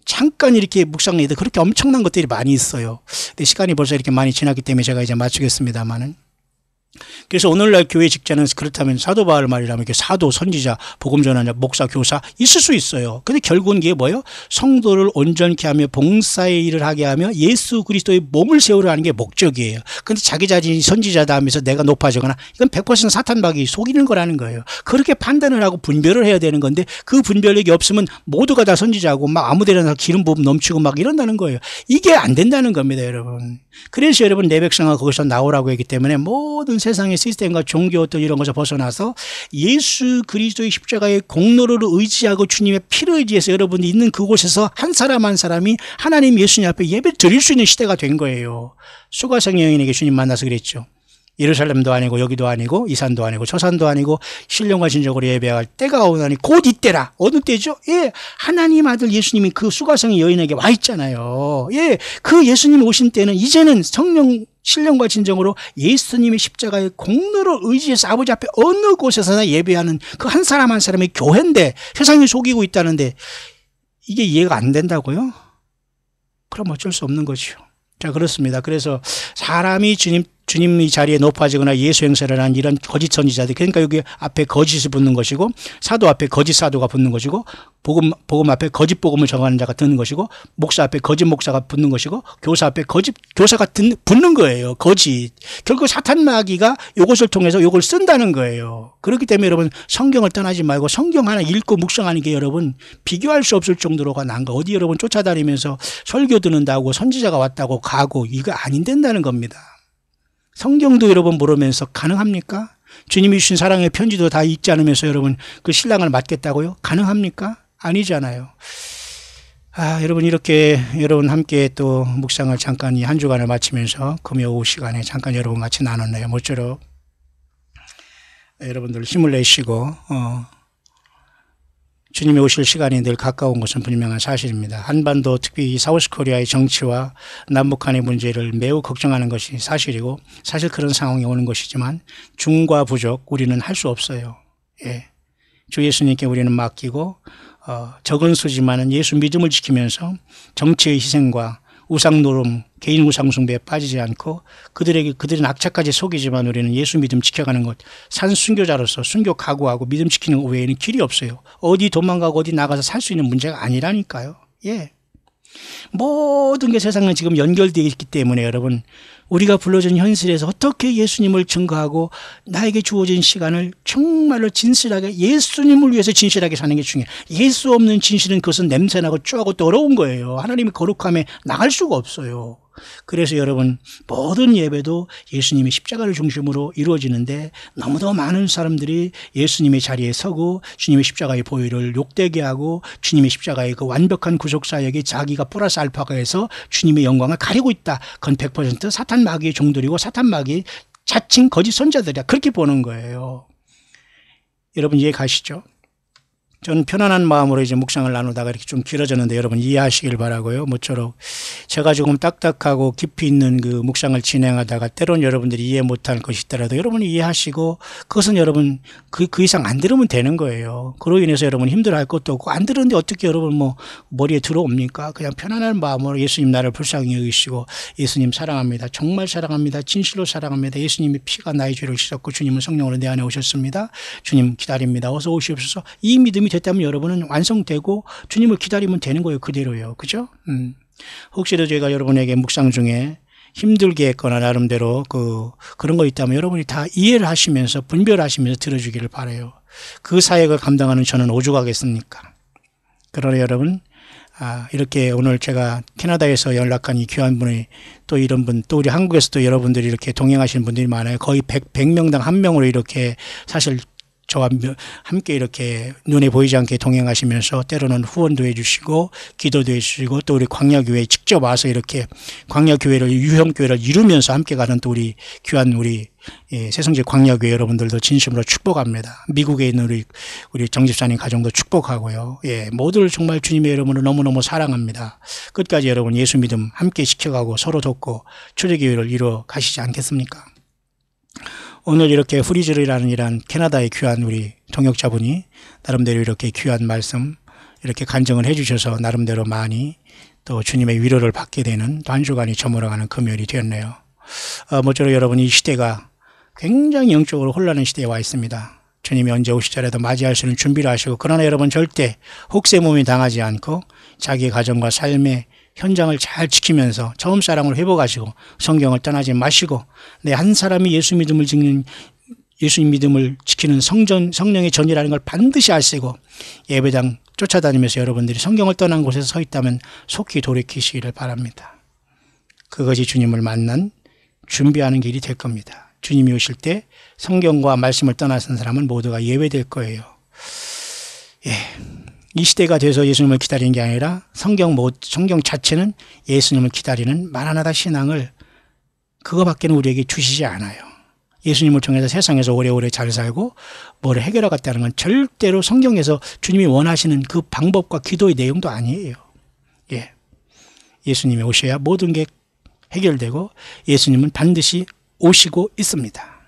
잠깐 이렇게 묵상해도 그렇게 엄청난 것들이 많이 있어요. 근데 시간이 벌써 이렇게 많이 지났기 때문에 제가 이제 마치겠습니다만은. 그래서 오늘날 교회 직장은 그렇다면 사도 바울 말이라면 이렇게 사도, 선지자, 복음 전하자, 목사, 교사 있을 수 있어요. 근데 결국은 이게 뭐예요? 성도를 온전케 하며 봉사의 일을 하게 하며 예수 그리스도의 몸을 세우려 하는 게 목적이에요. 근데 자기 자신이 선지자다 하면서 내가 높아지거나 이건 100% 사탄박이 속이는 거라는 거예요. 그렇게 판단을 하고 분별을 해야 되는 건데 그 분별력이 없으면 모두가 다 선지자고 막 아무데나 기름 부음 넘치고 막 이런다는 거예요. 이게 안 된다는 겁니다, 여러분. 그래서 여러분 내 백성아 거기서 나오라고 했기 때문에 모든 세상의 시스템과 종교 어떤 이런 것에서 벗어나서 예수 그리스도의 십자가의 공로를 의지하고 주님의 피를 의지해서 여러분이 있는 그곳에서 한 사람 한 사람이 하나님 예수님 앞에 예배 드릴 수 있는 시대가 된 거예요. 수가성 여인에게 주님 만나서 그랬죠. 예루살렘도 아니고 여기도 아니고 이 산도 아니고 저 산도 아니고 신령과 진정으로 예배할 때가 오나니 곧 이때라. 어느 때죠? 예, 하나님 아들 예수님이 그 수가성의 여인에게 와 있잖아요. 예, 그 예수님 오신 때는 이제는 성령 신령과 진정으로 예수님의 십자가의 공로를 의지해서 아버지 앞에 어느 곳에서나 예배하는 그 한 사람 한 사람의 교회인데 세상이 속이고 있다는데 이게 이해가 안 된다고요? 그럼 어쩔 수 없는 거죠. 자, 그렇습니다. 그래서 사람이 주님의 자리에 높아지거나 예수 행세를 한 이런 거짓 선지자들, 그러니까 여기 앞에 거짓이 붙는 것이고 사도 앞에 거짓 사도가 붙는 것이고 복음 앞에 거짓 복음을 전하는 자가 드는 것이고 목사 앞에 거짓 목사가 붙는 것이고 교사 앞에 거짓 교사가 붙는 거예요. 거짓. 결국 사탄 마귀가 이것을 통해서 이걸 쓴다는 거예요. 그렇기 때문에 여러분 성경을 떠나지 말고 성경 하나 읽고 묵상하는 게 여러분 비교할 수 없을 정도로가 난 거. 어디 여러분 쫓아다니면서 설교 듣는다고 선지자가 왔다고 가고 이거 안 된다는 겁니다. 성경도 여러분 모르면서 가능합니까? 주님이 주신 사랑의 편지도 다 읽지 않으면서 여러분 그 신랑을 맡겠다고요? 가능합니까? 아니잖아요. 여러분 이렇게 여러분 함께 또 묵상을 잠깐 이 한 주간을 마치면서 금요 오후 시간에 잠깐 여러분 같이 나눴네요. 모쪼록 여러분들 힘을 내시고 주님이 오실 시간이 늘 가까운 것은 분명한 사실입니다. 한반도 특히 사우스코리아의 정치와 남북한의 문제를 매우 걱정하는 것이 사실이고 사실 그런 상황이 오는 것이지만 중과 부족 우리는 할 수 없어요. 예. 주 예수님께 우리는 맡기고 적은 수지만은 예수 믿음을 지키면서 정치의 희생과 우상 노름, 개인 우상 숭배에 빠지지 않고 그들은 악착까지 속이지만 우리는 예수 믿음 지켜가는 것, 산 순교자로서 순교 각오하고 믿음 지키는 것 외에는 길이 없어요. 어디 도망가고 어디 나가서 살 수 있는 문제가 아니라니까요. 예. 모든 게 세상은 지금 연결되어 있기 때문에 여러분 우리가 불러준 현실에서 어떻게 예수님을 증거하고 나에게 주어진 시간을 정말로 진실하게 예수님을 위해서 진실하게 사는 게 중요해요. 예수 없는 진실은 그것은 냄새나고 쭈하고 더러운 거예요. 하나님의 거룩함에 나갈 수가 없어요. 그래서 여러분 모든 예배도 예수님의 십자가를 중심으로 이루어지는데 너무도 많은 사람들이 예수님의 자리에 서고 주님의 십자가의 보혈을 욕되게 하고 주님의 십자가의 그 완벽한 구속사역에 자기가 플러스 알파가 해서 주님의 영광을 가리고 있다. 그건 100% 사탄 마귀의 종들이고 사탄 마귀의 자칭 거짓 선자들이야. 그렇게 보는 거예요. 여러분 이해 가시죠? 저는 편안한 마음으로 이제 묵상을 나누다가 이렇게 좀 길어졌는데 여러분 이해하시길 바라고요. 모쪼록 제가 조금 딱딱하고 깊이 있는 그 묵상을 진행하다가 때론 여러분들이 이해 못할 것이 있더라도 여러분이 이해하시고 그것은 여러분 그 이상 안 들으면 되는 거예요. 그로 인해서 여러분 힘들어할 것도 없고 안 들었는데 어떻게 여러분 뭐 머리에 들어옵니까? 그냥 편안한 마음으로 예수님 나를 불쌍히 여기시고 예수님 사랑합니다. 정말 사랑합니다. 진실로 사랑합니다. 예수님의 피가 나의 죄를 씻었고 주님은 성령으로 내 안에 오셨습니다. 주님 기다립니다. 어서 오시옵소서. 이 믿음이 됐다면 여러분은 완성되고 주님을 기다리면 되는 거예요. 그대로요. 그죠? 혹시라도 제가 여러분에게 묵상 중에 힘들게 했거나 나름대로 그런 거 있다면 여러분이 다 이해를 하시면서 분별하시면서 들어주기를 바라요. 그 사역을 감당하는 저는 오죽하겠습니까? 그러나 여러분 이렇게 오늘 제가 캐나다에서 연락한 이 귀한 분이 또 이런 분, 또 우리 한국에서도 여러분들이 이렇게 동행하시는 분들이 많아요. 거의 100명당 1명으로 이렇게 사실 저와 함께 이렇게 눈에 보이지 않게 동행하시면서 때로는 후원도 해주시고 기도도 해주시고 또 우리 광야교회에 직접 와서 이렇게 광야교회를 유형교회를 이루면서 함께 가는 또 우리 귀한 우리 새성지 광야교회 여러분들도 진심으로 축복합니다. 미국에 있는 우리 정집사님 가정도 축복하고요. 모두를 정말 주님의 이름으로 너무너무 사랑합니다. 끝까지 여러분 예수 믿음 함께 지켜가고 서로 돕고 초대교회를 이루어 가시지 않겠습니까? 오늘 이렇게 후리즈르라는 이란 캐나다의 귀한 우리 동역자분이 나름대로 이렇게 귀한 말씀 이렇게 간증을 해주셔서 나름대로 많이 또 주님의 위로를 받게 되는 또 한 주간이 저물어가는 금요일이 되었네요. 모쪼록 여러분 이 시대가 굉장히 영적으로 혼란한 시대에 와 있습니다. 주님이 언제 오시더라도 맞이할 수 있는 준비를 하시고 그러나 여러분 절대 혹세 몸이 당하지 않고 자기의 가정과 삶의 현장을 잘 지키면서 처음 사랑을 회복하시고 성경을 떠나지 마시고 내 한 사람이 예수 믿음을 지키는 성령의 전이라는 걸 반드시 아시고 예배당 쫓아다니면서 여러분들이 성경을 떠난 곳에서 서 있다면 속히 돌이키시기를 바랍니다. 그것이 주님을 만난 준비하는 길이 될 겁니다. 주님이 오실 때 성경과 말씀을 떠나선 사람은 모두가 예외될 거예요. 이 시대가 돼서 예수님을 기다리는 게 아니라 성경 자체는 예수님을 기다리는 마라나다 신앙을 그거밖에는 우리에게 주시지 않아요. 예수님을 통해서 세상에서 오래오래 잘 살고 뭘 해결하겠다는 건 절대로 성경에서 주님이 원하시는 그 방법과 기도의 내용도 아니에요. 예수님이 오셔야 모든 게 해결되고 예수님은 반드시 오시고 있습니다.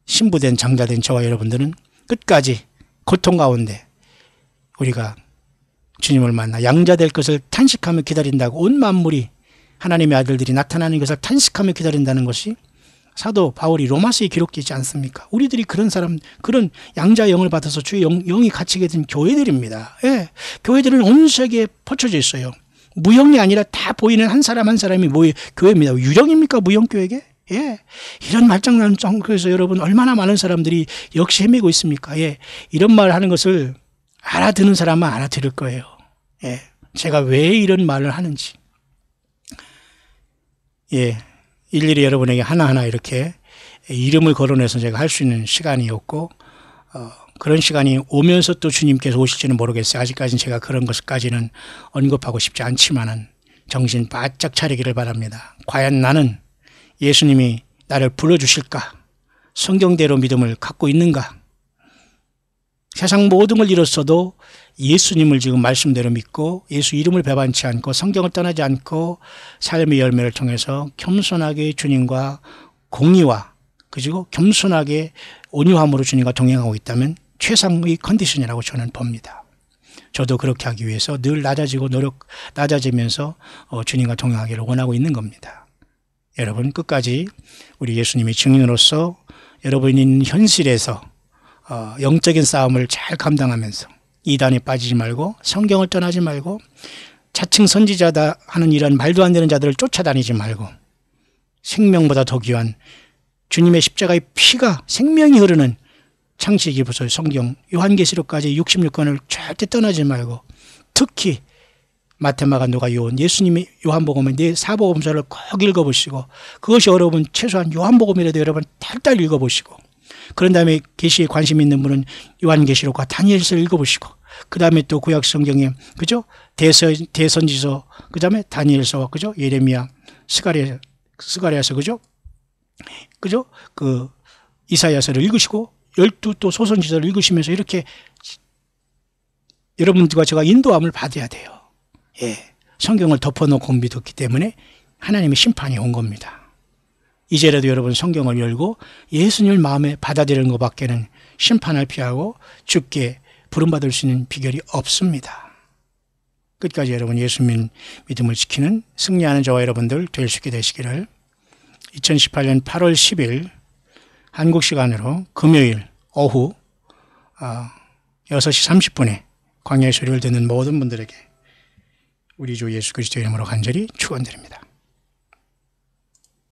신부된 장자된 저와 여러분들은 끝까지 고통 가운데 우리가 주님을 만나 양자될 것을 탄식하며 기다린다고 온 만물이 하나님의 아들들이 나타나는 것을 탄식하며 기다린다는 것이 사도 바울이 로마서에 기록되지 않습니까? 우리들이 그런 그런 양자의 영을 받아서 주의 영이 갇히게 된 교회들입니다. 교회들은 온 세계에 퍼쳐져 있어요. 무형이 아니라 다 보이는 한 사람 한 사람이 교회입니다. 유령입니까? 무형교회게? 이런 말장난 그래서 여러분 얼마나 많은 사람들이 역시 헤매고 있습니까? 이런 말 하는 것을 알아듣는 사람은 알아들을 거예요. 제가 왜 이런 말을 하는지. 일일이 여러분에게 하나하나 이렇게 이름을 거론해서 제가 할 수 있는 시간이었고, 그런 시간이 오면서 또 주님께서 오실지는 모르겠어요. 아직까지는 제가 그런 것까지는 언급하고 싶지 않지만은 정신 바짝 차리기를 바랍니다. 과연 나는 예수님이 나를 불러주실까? 성경대로 믿음을 갖고 있는가? 세상 모든 걸 잃었어도 예수님을 지금 말씀대로 믿고 예수 이름을 배반치 않고 성경을 떠나지 않고 삶의 열매를 통해서 겸손하게 주님과 공의와 그리고 겸손하게 온유함으로 주님과 동행하고 있다면 최상의 컨디션이라고 저는 봅니다. 저도 그렇게 하기 위해서 늘 낮아지면서 주님과 동행하기를 원하고 있는 겁니다. 여러분 끝까지 우리 예수님의 증인으로서 여러분이 있는 현실에서 영적인 싸움을 잘 감당하면서 이단에 빠지지 말고 성경을 떠나지 말고 자칭 선지자다 하는 이런 말도 안 되는 자들을 쫓아다니지 말고 생명보다 더 귀한 주님의 십자가의 피가 생명이 흐르는 창세기부터 성경 요한계시록까지 66권을 절대 떠나지 말고 특히 마태마가 누가 요한 예수님의 요한복음을 네 사복음서를 꼭 읽어보시고 그것이 여러분 최소한 요한복음이라도 여러분 달달 읽어보시고 그런 다음에 계시에 관심 있는 분은 요한계시록과 다니엘서를 읽어보시고 그 다음에 또 구약 성경에 그죠 대선지서 그 다음에 다니엘서와 그죠 예레미야 스가랴서 그죠 그 이사야서를 읽으시고 12또 소선지서를 읽으시면서 이렇게 여러분들과 제가 인도함을 받아야 돼요. 성경을 덮어놓고 믿었기 때문에 하나님의 심판이 온 겁니다. 이제라도 여러분 성경을 열고 예수님을 마음에 받아들이는 것밖에는 심판을 피하고 주께 부름받을 수 있는 비결이 없습니다. 끝까지 여러분 예수 믿음을 지키는 승리하는 저와 여러분들 될 수 있게 되시기를 2018년 8월 10일 한국 시간으로 금요일 오후 6시 30분에 광야의 소리를 듣는 모든 분들에게 우리 주 예수 그리스도의 이름으로 간절히 축원드립니다.